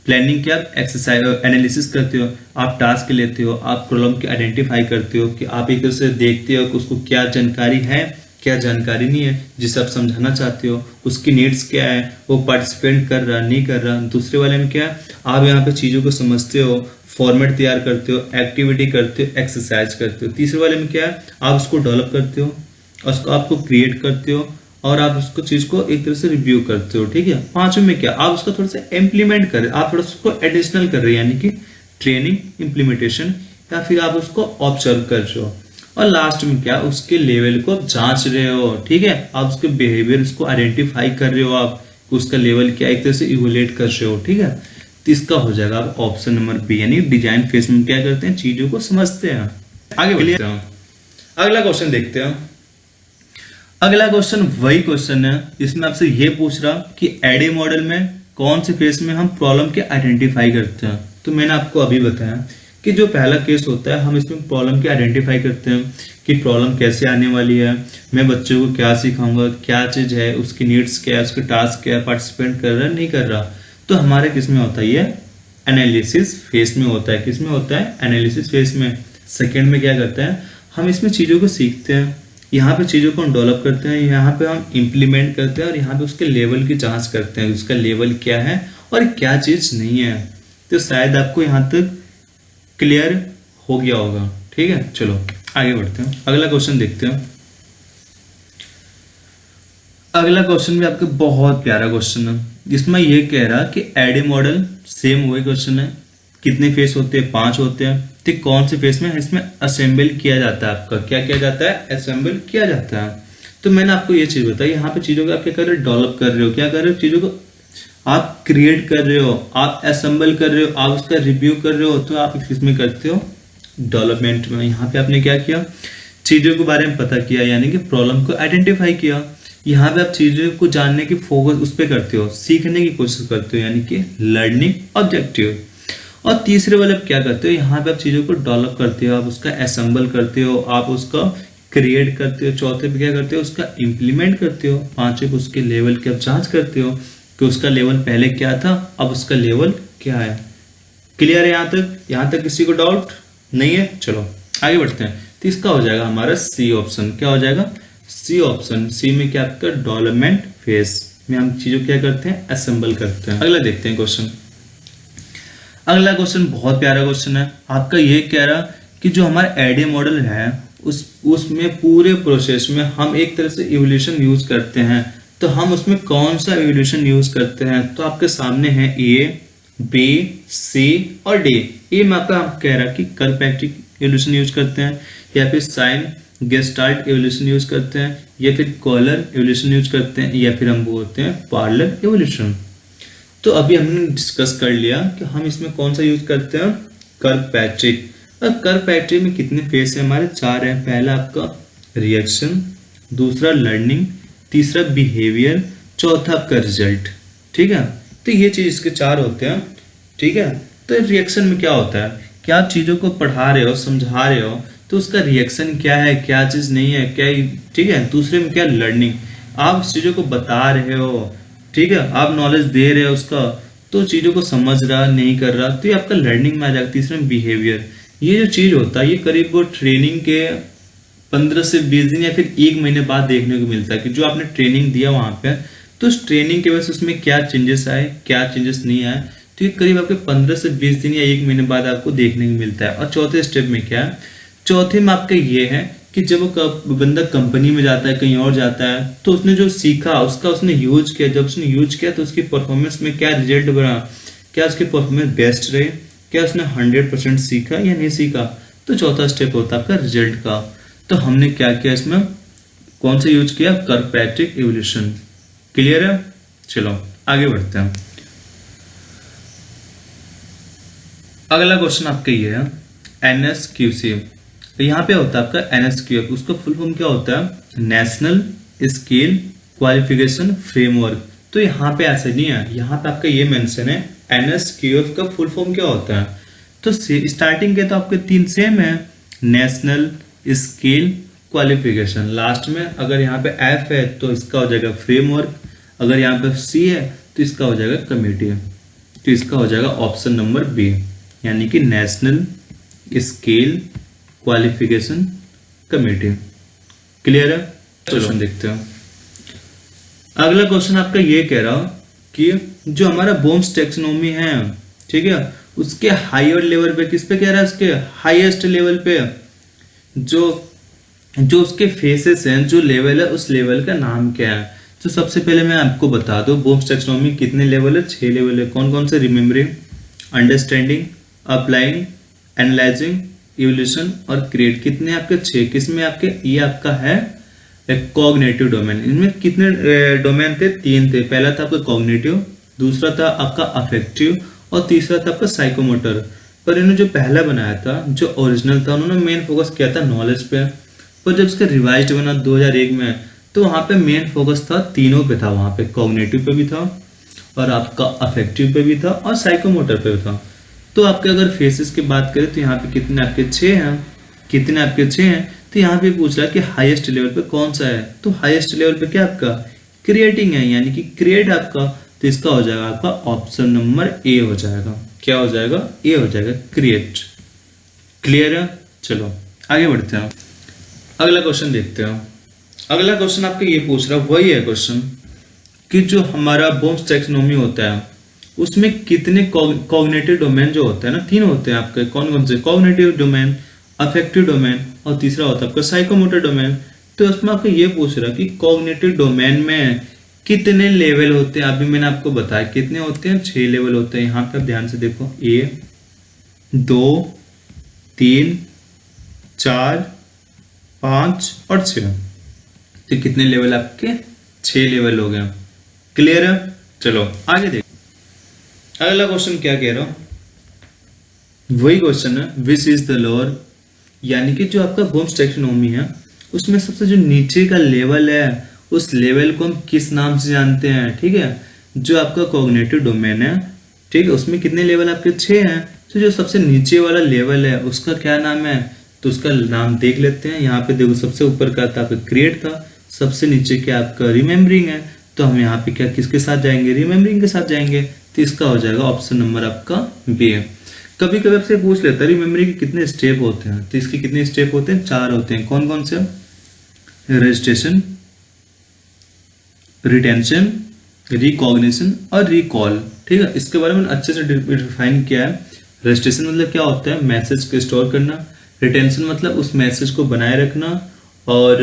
प्लानिंग क्या? एक्सरसाइज एनालिसिस करते हो, आप टास्क लेते हो, आप प्रॉब्लम के आइडेंटिफाई करते हो कि आप एक तरह से देखते हो कि उसको क्या जानकारी है, क्या जानकारी नहीं है, जिसे आप समझाना चाहते हो, उसकी नीड्स क्या है, वो पार्टिसिपेट कर रहा नहीं कर रहा। दूसरे वाले में क्या है? आप यहाँ पे चीज़ों को समझते हो, फॉर्मेट तैयार करते हो, एक्टिविटी करते हो, एक्सरसाइज करते हो। तीसरे वाले में क्या है? आप उसको डेवलप करते हो, उसको आपको क्रिएट करते हो, और आप उसको चीज को एक तरह से रिव्यू करते हो, ठीक है। पांचवें में क्या? आप उसको थोड़ा सा इम्प्लीमेंट कर रहे हो, आप थोड़ा उसको एडिशनल कर रहे हो, यानी कि ट्रेनिंग, इम्प्लीमेंटेशन, या फिर आप उसको ऑब्जर्व कर रहे हो। और लास्ट में क्या? उसके लेवल को आप जांच रहे हो, ठीक है, आप उसके बिहेवियर उसको आइडेंटिफाई कर रहे हो, आप उसका लेवल क्या एक तरह से इवोलेट कर रहे हो, ठीक है। तो इसका हो जाएगा आप ऑप्शन नंबर बी, यानी डिजाइन फेज में क्या करते हैं? चीजों को समझते हैं। आगे बढ़ते हैं, अगला क्वेश्चन देखते हैं। अगला क्वेश्चन वही क्वेश्चन है, इसमें आपसे ये पूछ रहा कि एडे मॉडल में कौन से फेस में हम प्रॉब्लम के आइडेंटिफाई करते हैं। तो मैंने आपको अभी बताया कि जो पहला केस होता है, हम इसमें प्रॉब्लम के आइडेंटिफाई करते हैं कि प्रॉब्लम कैसे आने वाली है, मैं बच्चों को क्या सिखाऊंगा, क्या चीज है, उसकी नीड्स क्या है, उसके टास्क क्या है, पार्टिसिपेट कर रहा है नहीं कर रहा। तो हमारे किस में होता है? ये एनालिसिस फेस में होता है। किस में होता है? एनालिसिस फेस में। सेकेंड में क्या करते हैं? हम इसमें चीजों को सीखते हैं, यहाँ पे चीज़ों को हम डेवलप करते हैं, यहाँ पे हम इम्प्लीमेंट करते हैं, और यहाँ पे उसके लेवल की जांच करते हैं, उसका लेवल क्या है और क्या चीज़ नहीं है। तो शायद आपको यहाँ तक क्लियर हो गया होगा, ठीक है। चलो आगे बढ़ते हैं, अगला क्वेश्चन देखते हैं। अगला क्वेश्चन भी आपका बहुत प्यारा क्वेश्चन है, जिसमें ये कह रहा कि एडे मॉडल सेम वही क्वेश्चन है, कितने फेस होते हैं? 5 होते हैं। तो कौन से फेस में इसमें असेंबल किया जाता है? आपका क्या किया जाता है? असेंबल किया जाता है। तो मैंने आपको ये चीज बताई, यहाँ पे चीजों को आप क्या कर रहे हो? डेवलप कर रहे हो। क्या कर रहे हो? चीजों को आप क्रिएट कर रहे हो, आप असेंबल कर रहे हो, आप उसका रिव्यू कर रहे हो। तो आप किसमें करते हो? डेवलपमेंट में। यहाँ पे आपने क्या किया? चीजों के बारे में पता किया, यानी कि प्रॉब्लम को आइडेंटिफाई किया। यहाँ पे आप चीजों को जानने की फोकस उस पर करते हो, सीखने की कोशिश करते हो, यानी कि लर्निंग ऑब्जेक्टिव। और तीसरे वाले आप क्या करते हो? यहाँ पे आप चीजों को डेवलप करते हो, आप उसका असेंबल करते हो, आप उसका क्रिएट करते हो। चौथे पे क्या करते हो? उसका इम्प्लीमेंट करते हो। पांचवे पे उसके लेवल की आप जांच करते हो कि उसका लेवल पहले क्या था, अब उसका लेवल क्या है। क्लियर है यहाँ तक? यहाँ तक किसी को डाउट नहीं है? चलो आगे बढ़ते हैं। तो इसका हो जाएगा हमारा सी ऑप्शन। क्या हो जाएगा? C option. सी में क्या आपका? डेवलपमेंट फेज में हम चीजों क्या करते हैं? असेंबल करते हैं। अगला देखते हैं क्वेश्चन। अगला क्वेश्चन बहुत प्यारा क्वेश्चन है आपका, ये कह रहा कि जो हमारा एडे मॉडल है उसमें पूरे प्रोसेस में हम एक तरह से इवोल्यूशन यूज करते हैं। तो हम उसमें कौन सा इवोल्यूशन यूज करते हैं? तो आपके सामने है ए, बी, सी और डी। ए में आपका कह रहा कि कर्वमैट्रिक इवोल्यूशन यूज करते हैं, या फिर साइन गेस्टाल्ट इवोल्यूशन यूज करते हैं, या फिर कॉलर इवोल्यूशन यूज करते हैं, या फिर हम बोलते हैं पार्लर इवोल्यूशन। तो अभी हमने डिस्कस कर लिया कि हम इसमें कौन सा यूज करते हैं? कर्वमैट्रिक। कर्वमैट्रिक में कितने फेस है हमारे? 4 है। पहला आपका रिएक्शन, दूसरा लर्निंग, तीसरा बिहेवियर, चौथा आपका रिजल्ट, ठीक है। तो ये चीज इसके 4 होते हैं, ठीक है। तो रिएक्शन में क्या होता है? क्या आप चीजों को पढ़ा रहे हो, समझा रहे हो, तो उसका रिएक्शन क्या है, क्या चीज नहीं है, क्या, ठीक है। दूसरे में क्या? लर्निंग, आप चीजों को बता रहे हो, ठीक है, आप नॉलेज दे रहे हो उसका, तो चीजों को समझ रहा नहीं कर रहा, तो ये आपका लर्निंग में आ जाएगा। तीसरे में बिहेवियर। ये जो चीज होता है ये करीब वो ट्रेनिंग के 15 से 20 दिन या फिर 1 महीने बाद देखने को मिलता है कि जो आपने ट्रेनिंग दिया वहां पे, तो उस ट्रेनिंग के वजह से उसमें क्या चेंजेस आए, क्या चेंजेस नहीं आए। तो ये करीब आपके 15 से 20 दिन या 1 महीने बाद आपको देखने को मिलता है। और चौथे स्टेप में क्या है? चौथे में आपका ये है कि जब वो बंदा कंपनी में जाता है, कहीं और जाता है, तो उसने जो सीखा उसका उसने यूज किया। जब उसने यूज किया तो उसकी परफॉर्मेंस में क्या रिजल्ट बना, क्या उसकी परफॉर्मेंस बेस्ट रही, क्या उसने 100% सीखा या नहीं सीखा। तो चौथा स्टेप होता है आपका रिजल्ट का। तो हमने क्या किया इसमें? कौन सा यूज किया? कर्वमैट्रिक इवोल्यूशन। क्लियर है? चलो आगे बढ़ते हैं। अगला क्वेश्चन आपका ये है, NSQC। तो यहाँ पे होता है आपका NSQF, उसका फुल फॉर्म क्या होता है? National skill qualification framework. तो यहाँ पे ऐसे नहीं है, यहाँ पे आपका ये मेंशन है NSQF का फुल फॉर्म क्या होता है। तो स्टार्टिंग के तो आपके 3 सेम है, नेशनल स्किल क्वालिफिकेशन, लास्ट में अगर यहाँ पे F है तो इसका हो जाएगा फ्रेमवर्क, अगर यहाँ पे C है तो इसका हो जाएगा कमेटी। तो इसका हो जाएगा ऑप्शन नंबर बी, यानी कि national skill qualification committee. Clear है? क्वेश्चन देखते हैं। अगला क्वेश्चन आपका ये कह रहा कि जो हमारा बोम्स टैक्सोनॉमी है, ठीक है, उसके हायर लेवल पे, किस पे कह रहा है? उसके हाईएस्ट लेवल पे जो उसके फेसेस हैं, जो लेवल है, उस लेवल का नाम क्या है? तो सबसे पहले मैं आपको बता दूं बोम्स टैक्सोनॉमी कितने लेवल है? 6 लेवल है। कौन कौन से? Remembering, understanding, applying, analysing, evolution और क्रिएट। कितने आपके? 6। किसमें आपके? ये आपका है कॉग्निटिव डोमेन। इनमें कितने डोमेन थे? 3 थे। पहला था आपका कॉग्निटिव, दूसरा था आपका अफेक्टिव और तीसरा था आपका साइकोमोटर। पर इन्होंने जो पहला बनाया था, जो ओरिजिनल था, उन्होंने मेन फोकस किया था नॉलेज पे। पर जब इसका रिवाइज्ड बना 2001 में, तो वहां पे मेन फोकस था तीनों पे था। वहां पे कॉग्निटिव पे भी था और आपका अफेक्टिव पे भी था और साइकोमोटर पे भी था। तो आपके अगर फेसेस की बात करें तो यहाँ पे कितने आपके? 6 हैं। कितने आपके? 6 हैं। तो यहाँ पे पूछ रहा है कि हाईएस्ट लेवल पे कौन सा है? तो हाईएस्ट लेवल पे क्या आपका? क्रिएटिंग है, यानी कि क्रिएट आपका। तो इसका हो जाएगा आपका ऑप्शन नंबर ए हो जाएगा। क्या हो जाएगा? ए हो जाएगा, क्रिएट। क्लियर है? चलो आगे बढ़ते हैं, अगला क्वेश्चन देखते हैं। अगला क्वेश्चन आपका ये पूछ रहा है, वही है क्वेश्चन, कि जो हमारा बोम्स टैक्सोनॉमी होता है उसमें कितने कॉग्निटिव डोमेन जो होते हैं ना, 3 होते हैं आपके। कौन कौन से? कॉग्निटिव डोमेन, अफेक्टिव डोमेन और तीसरा होता है आपका साइकोमोटर डोमेन। तो उसमें आपको ये पूछ रहा है कि कॉग्निटिव डोमेन में कितने लेवल होते हैं। अभी मैंने आपको बताया कितने होते हैं? 6 लेवल होते हैं। यहाँ पे आप ध्यान से देखो, 1 2 3 4 5 और 6। तो कितने लेवल आपके? 6 लेवल हो गए। क्लियर है? चलो आगे देख। अगला क्वेश्चन क्या कह रहा हूं? वही क्वेश्चन है, विच इज द लोअर, यानी कि जो आपका बोम्स टैक्सोनॉमी है उसमें सबसे जो नीचे का लेवल है, उस लेवल को हम किस नाम से जानते हैं? ठीक है, जो आपका कॉग्निटिव डोमेन है, ठीक है, उसमें कितने लेवल आपके? 6 हैं। तो जो सबसे नीचे वाला लेवल है उसका क्या नाम है? तो उसका नाम देख लेते हैं। यहाँ पे देखो, सबसे ऊपर का था आपका क्रिएट था, सबसे नीचे क्या आपका रिमेम्बरिंग है। तो हम यहाँ पे क्या किसके साथ जाएंगे? रिमेम्बरिंग के साथ जाएंगे। तो इसका हो जाएगा ऑप्शन नंबर आपका बी है। कभी कभी आपसे पूछ लेता है रिमेम्बरिंग के कितने स्टेप होते हैं। तो इसके कितने स्टेप होते हैं? 4 होते हैं। कौन कौन से? रजिस्ट्रेशन, रिटेंशन, रिकॉग्निशन और रिकॉल। ठीक है, इसके बारे में अच्छे से डिफाइन किया है। रजिस्ट्रेशन मतलब क्या होता है? मैसेज को स्टोर करना। रिटेंशन मतलब उस मैसेज को बनाए रखना। और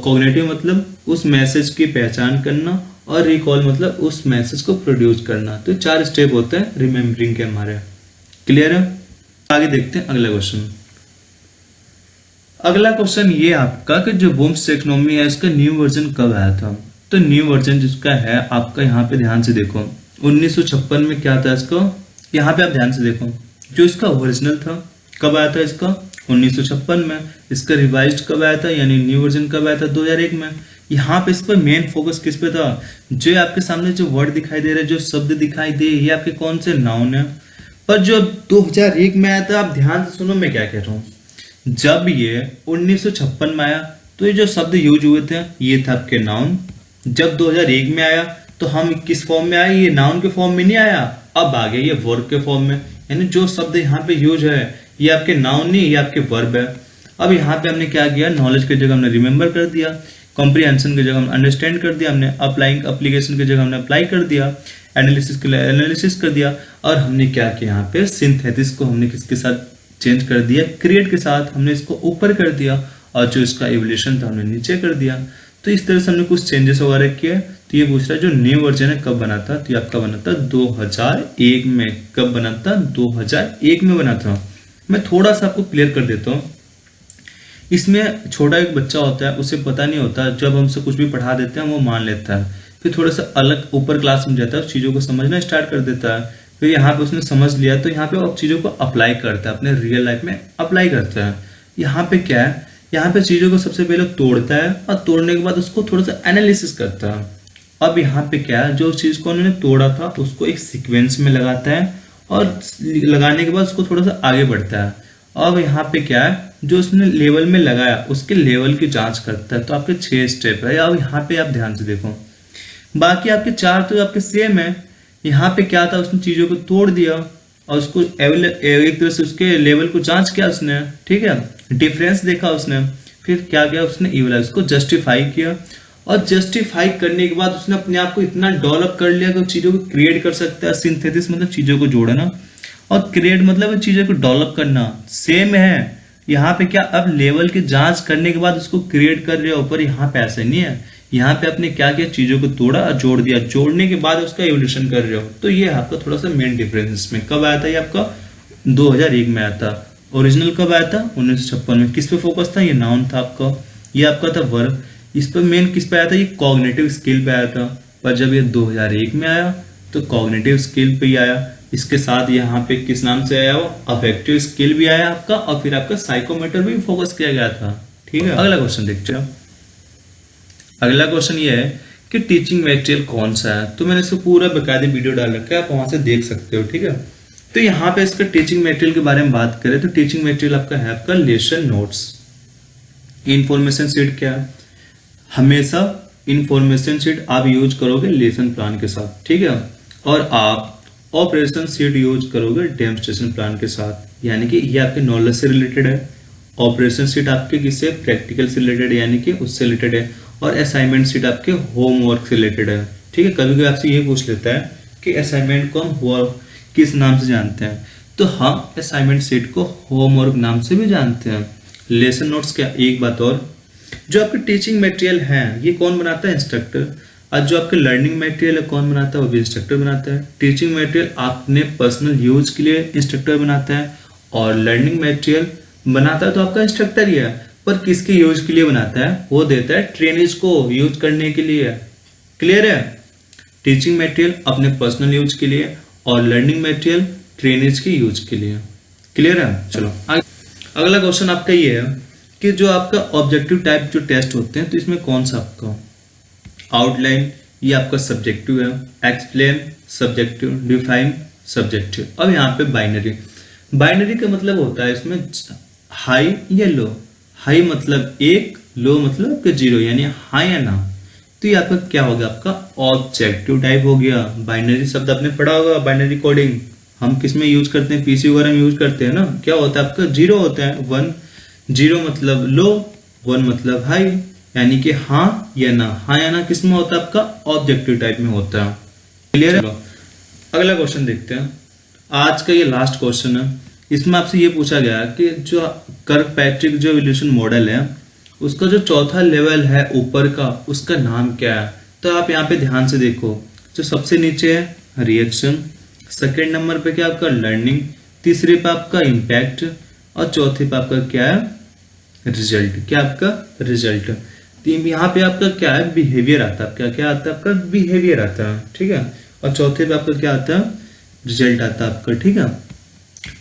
कॉग्निटिव मतलब उस मैसेज की पहचान करना। और रिकॉल मतलब उस मैसेज को प्रोड्यूस करना। तो 4 स्टेप होते हैं रिमेम्बरिंग के हमारे। क्लियर है? आगे देखते हैं अगला क्वेश्चन। अगला क्वेश्चन ये आपका कि जो बोम्स टैक्सोनॉमी है इसका न्यू वर्जन कब आया था? तो न्यू वर्जन जिसका है आपका, यहाँ पे ध्यान से देखो, 1956 में क्या था इसको? यहाँ पे आप ध्यान से देखो, जो इसका ओरिजिनल था कब आया था? इसका 1956 में। इसका रिवाइज्ड कब आया था, यानी न्यू वर्जन कब आया था? 2001 में। यहाँ पे इस पर मेन फोकस किस पे था? जो आपके सामने जो वर्ड दिखाई दे रहे, जो शब्द दिखाई दे, ये आपके कौन से नाउन है? पर जो 2001 में आया था, आप ध्यान से सुनो मैं क्या कह रहा हूँ। जब ये 1956 में आया तो ये जो शब्द यूज हुए थे ये था आपके नाउन। जब 2001 में आया तो हम किस फॉर्म में आए? ये नाउन के फॉर्म में नहीं आया, अब आ गया ये वर्ब के फॉर्म में। यानी जो शब्द यहाँ पे यूज है ये आपके नाउन नहीं, ये आपके वर्ब है। अब यहाँ पे हमने क्या किया? नॉलेज की जगह हमने रिमेंबर कर दिया, कॉम्प्रिहेंशन की जगह हमने अंडरस्टैंड कर दिया, हमने अप्लाइंग एप्लीकेशन की जगह हमने अप्लाई कर दिया, एनालिसिस के लिए एनालिसिस कर दिया। और हमने क्या किया? यहाँ पे सिंथेसिस को हमने किसके साथ चेंज कर दिया? क्रिएट के साथ। हमने इसको ऊपर कर दिया और जो इसका इवोल्यूशन था हमने नीचे कर दिया। तो इस तरह से हमने कुछ चेंजेस वगैरह किए। तो ये पूछ रहा है जो न्यू वर्जन है कब बना था? तो ये आपका बना था 2001 में। कब बना था? 2001 में बना था। मैं थोड़ा सा आपको क्लियर कर देता हूँ। इसमें छोटा एक बच्चा होता है, उसे पता नहीं होता, जब हमसे कुछ भी पढ़ा देते हैं वो मान लेता है। फिर थोड़ा सा अलग ऊपर क्लास में जाता है, उस चीज़ों को समझना स्टार्ट कर देता है। फिर यहाँ पे उसने समझ लिया तो यहाँ पे वो चीज़ों को अप्लाई करता है, अपने रियल लाइफ में अप्लाई करता है। यहाँ पे क्या है, यहाँ पे चीज़ों को सबसे पहले तोड़ता है और तोड़ने के बाद उसको थोड़ा सा एनालिसिस करता है। अब यहाँ पे क्या है, जो चीज़ को उन्होंने तोड़ा था उसको एक सीक्वेंस में लगाता है और लगाने के बाद उसको थोड़ा सा आगे बढ़ता है। अब यहाँ पे क्या है, जो उसने लेवल में लगाया उसके लेवल की जांच करता है। तो आपके 6 स्टेप है। अब यहाँ पे आप ध्यान से देखो, बाकी आपके 4 तो आपके सेम है। यहाँ पे क्या था, उसने चीजों को तोड़ दिया और उसको एक तरह से उसके लेवल को जांच किया उसने, ठीक है, डिफरेंस देखा उसने, फिर क्या किया उसने, इवलाइज उसको जस्टिफाई किया और जस्टिफाई करने के बाद उसने अपने आप को इतना डेवलप कर लिया कि चीजों को क्रिएट कर सकता है। सिंथेसिस मतलब चीजों को जोड़ना और क्रिएट मतलब चीजों को डेवलप करना, सेम है। यहाँ पे क्या, अब लेवल की जांच करने के बाद उसको क्रिएट कर रहे हो, पर यहाँ पे ऐसे नहीं है। यहाँ पे आपने क्या किया, चीजों को तोड़ा और जोड़ दिया, जोड़ने के बाद उसका एवोल्यूशन कर रहे हो। तो ये आपका थोड़ा सा मेन डिफरेंस इसमें। कब आया था ये आपका, 2001 में आया था। ओरिजिनल कब आया था, 1956 में। किस पे फोकस था, ये नाउन था आपका, ये आपका था वर्ब। इस पर मेन किस पे आया था, ये कॉग्निटिव स्किल पे आया था। पर जब ये 2001 में आया तो कॉग्निटिव स्किल पे ही आया। इसके साथ यहाँ पे किस नाम से आया, वो अफेक्टिव स्किल भी आया आपका, और फिर आपका साइकोमेटर भी फोकस किया गया था। ठीक है, अगला क्वेश्चन देखते हैं। अगला क्वेश्चन ये है कि टीचिंग मटेरियल कौन सा है। तो मैंने इसको पूरा बेकायदे वीडियो डाल रखा है, आप वहां से देख सकते हो। ठीक है, तो यहाँ पे इसका टीचिंग मटेरियल के बारे में बात करें तो टीचिंग मटेरियल आपका है आपका लेसन नोट्स। इंफॉर्मेशन शीट क्या है, हमेशा इंफॉर्मेशन शीट आप यूज करोगे लेसन प्लान के साथ। ठीक है, और आप ऑपरेशन शीट यूज करोगे डेमोन्स्ट्रेशन प्लान के साथ, यानी कि ये आपके नॉलेज से रिलेटेड है। ऑपरेशन शीट आपके किससे, प्रैक्टिकल से रिलेटेड यानी कि उससे रिलेटेड है। और असाइनमेंट शीट आपके होमवर्क से रिलेटेड है। ठीक है, कभी कभी आपसे ये पूछ लेता है कि असाइनमेंट को हम होमवर्क किस नाम से जानते हैं, तो हम असाइनमेंट शीट को होमवर्क नाम से भी जानते हैं। लेसन नोट्स क्या, एक बात और, जो आपके टीचिंग मटेरियल है ये कौन बनाता है, इंस्ट्रक्टर। और जो आपके लर्निंग मटेरियल है कौन बनाता है, वो भी इंस्ट्रक्टर बनाता है। टीचिंग मटेरियल आपने पर्सनल यूज के लिए इंस्ट्रक्टर बनाता है, और लर्निंग मटेरियल बनाता है तो आपका इंस्ट्रक्टर ही है, पर किसके यूज के लिए बनाता है, वो देता है ट्रेनिज को यूज करने के लिए। क्लियर है, टीचिंग मटेरियल अपने पर्सनल यूज के लिए और लर्निंग मटेरियल ट्रेनिज के यूज के लिए। क्लियर है, चलो अगला क्वेश्चन आपका ये है कि जो आपका ऑब्जेक्टिव टाइप जो टेस्ट होते हैं तो इसमें कौन सा आपका, आउटलाइन ये आपका सब्जेक्टिव है, एक्सप्लेन सब्जेक्टिव, डिफाइन सब्जेक्टिव। अब यहाँ पे बाइनरी, बाइनरी का मतलब होता है इसमें हाई या लो। हाई मतलब 1, लो मतलब कि 0, यानी हाँ या ना। तो ये आपका क्या हो गया, आपका ऑब्जेक्टिव टाइप हो गया। बाइनरी शब्द आपने पढ़ा होगा, बाइनरी कोडिंग हम किस में यूज करते हैं, पीसी वगैरह में यूज करते हैं ना। क्या होता है आपका, 0 होता है, 1, 0 मतलब लो, 1 मतलब हाई, यानी कि हाँ या ना। हाँ या ना किस में होता है, आपका ऑब्जेक्टिव टाइप में होता है। क्लियर है, अगला क्वेश्चन देखते हैं। आज का ये लास्ट क्वेश्चन है, इसमें आपसे ये पूछा गया कि जो कर्वपैट्रिक जो इवोल्यूशन मॉडल है उसका जो चौथा लेवल है ऊपर का, उसका नाम क्या है। तो आप यहाँ पे ध्यान से देखो, जो सबसे नीचे है रिएक्शन, सेकेंड नंबर पे क्या आपका लर्निंग, तीसरे पे आपका इम्पैक्ट, और चौथे पे आपका क्या है, रिजल्ट। क्या आपका रिजल्ट। यहाँ पे आपका क्या है, बिहेवियर आता है। क्या क्या आता है, आपका बिहेवियर आता है। ठीक है, और चौथे पे आपका क्या आता है, रिजल्ट आता है आपका। ठीक है,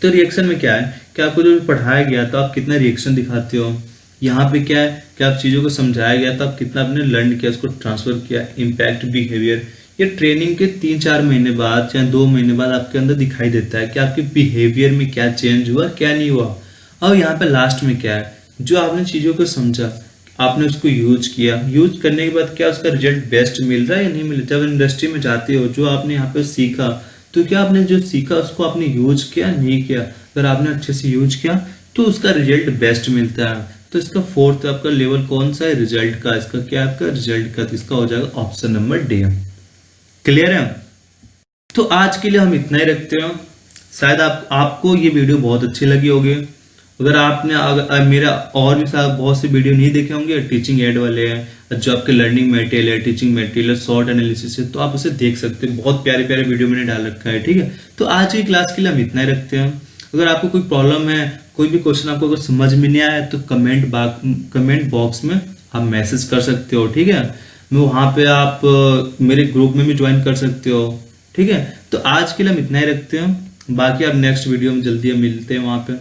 तो रिएक्शन में क्या है कि आपको जो पढ़ाया गया तो आप कितना रिएक्शन दिखाते हो। यहाँ पे क्या है कि आप चीज़ों को समझाया गया तो आप कितना आपने लर्न किया, उसको ट्रांसफर किया। इम्पैक्ट, बिहेवियर, ये ट्रेनिंग के 3-4 महीने बाद या 2 महीने बाद आपके अंदर दिखाई देता है कि आपके बिहेवियर में क्या चेंज हुआ, क्या नहीं हुआ। और यहाँ पे लास्ट में क्या है, जो आपने चीज़ों को समझा, आपने उसको यूज किया, यूज करने के बाद क्या उसका रिजल्ट बेस्ट मिल रहा है या नहीं मिल रहा। जब इंडस्ट्री में जाते हो, जो आपने यहाँ पे सीखा, तो क्या आपने जो सीखा उसको आपने यूज किया, नहीं किया। अगर आपने अच्छे से यूज किया तो उसका रिजल्ट बेस्ट मिलता है। तो इसका फोर्थ आपका लेवल कौन सा है, रिजल्ट का। इसका क्या आपका रिजल्ट का, तो इसका हो जाएगा ऑप्शन नंबर डी। क्लियर है, तो आज के लिए हम इतना ही रखते हैं। शायद आपको ये वीडियो बहुत अच्छी लगी होगी। अगर आपने मेरा और भी बहुत से वीडियो नहीं देखे होंगे, टीचिंग एड वाले हैं, जो आपके लर्निंग मटेरियल है, टीचिंग मटेरियल, शॉर्ट एनालिसिस है, तो आप उसे देख सकते हैं। बहुत प्यारे प्यारे वीडियो मैंने डाल रखा है। ठीक है, तो आज की क्लास के लिए हम इतना ही रखते हैं। अगर आपको कोई प्रॉब्लम है, कोई भी क्वेश्चन आपको अगर समझ में नहीं आया, तो कमेंट बॉक्स में आप मैसेज कर सकते हो। ठीक है, मैं वहाँ पे आप मेरे ग्रुप में भी ज्वाइन कर सकते हो। ठीक है, तो आज के लिए हम इतना ही रखते हैं, बाकी आप नेक्स्ट वीडियो में जल्दी हम मिलते हैं वहां पे।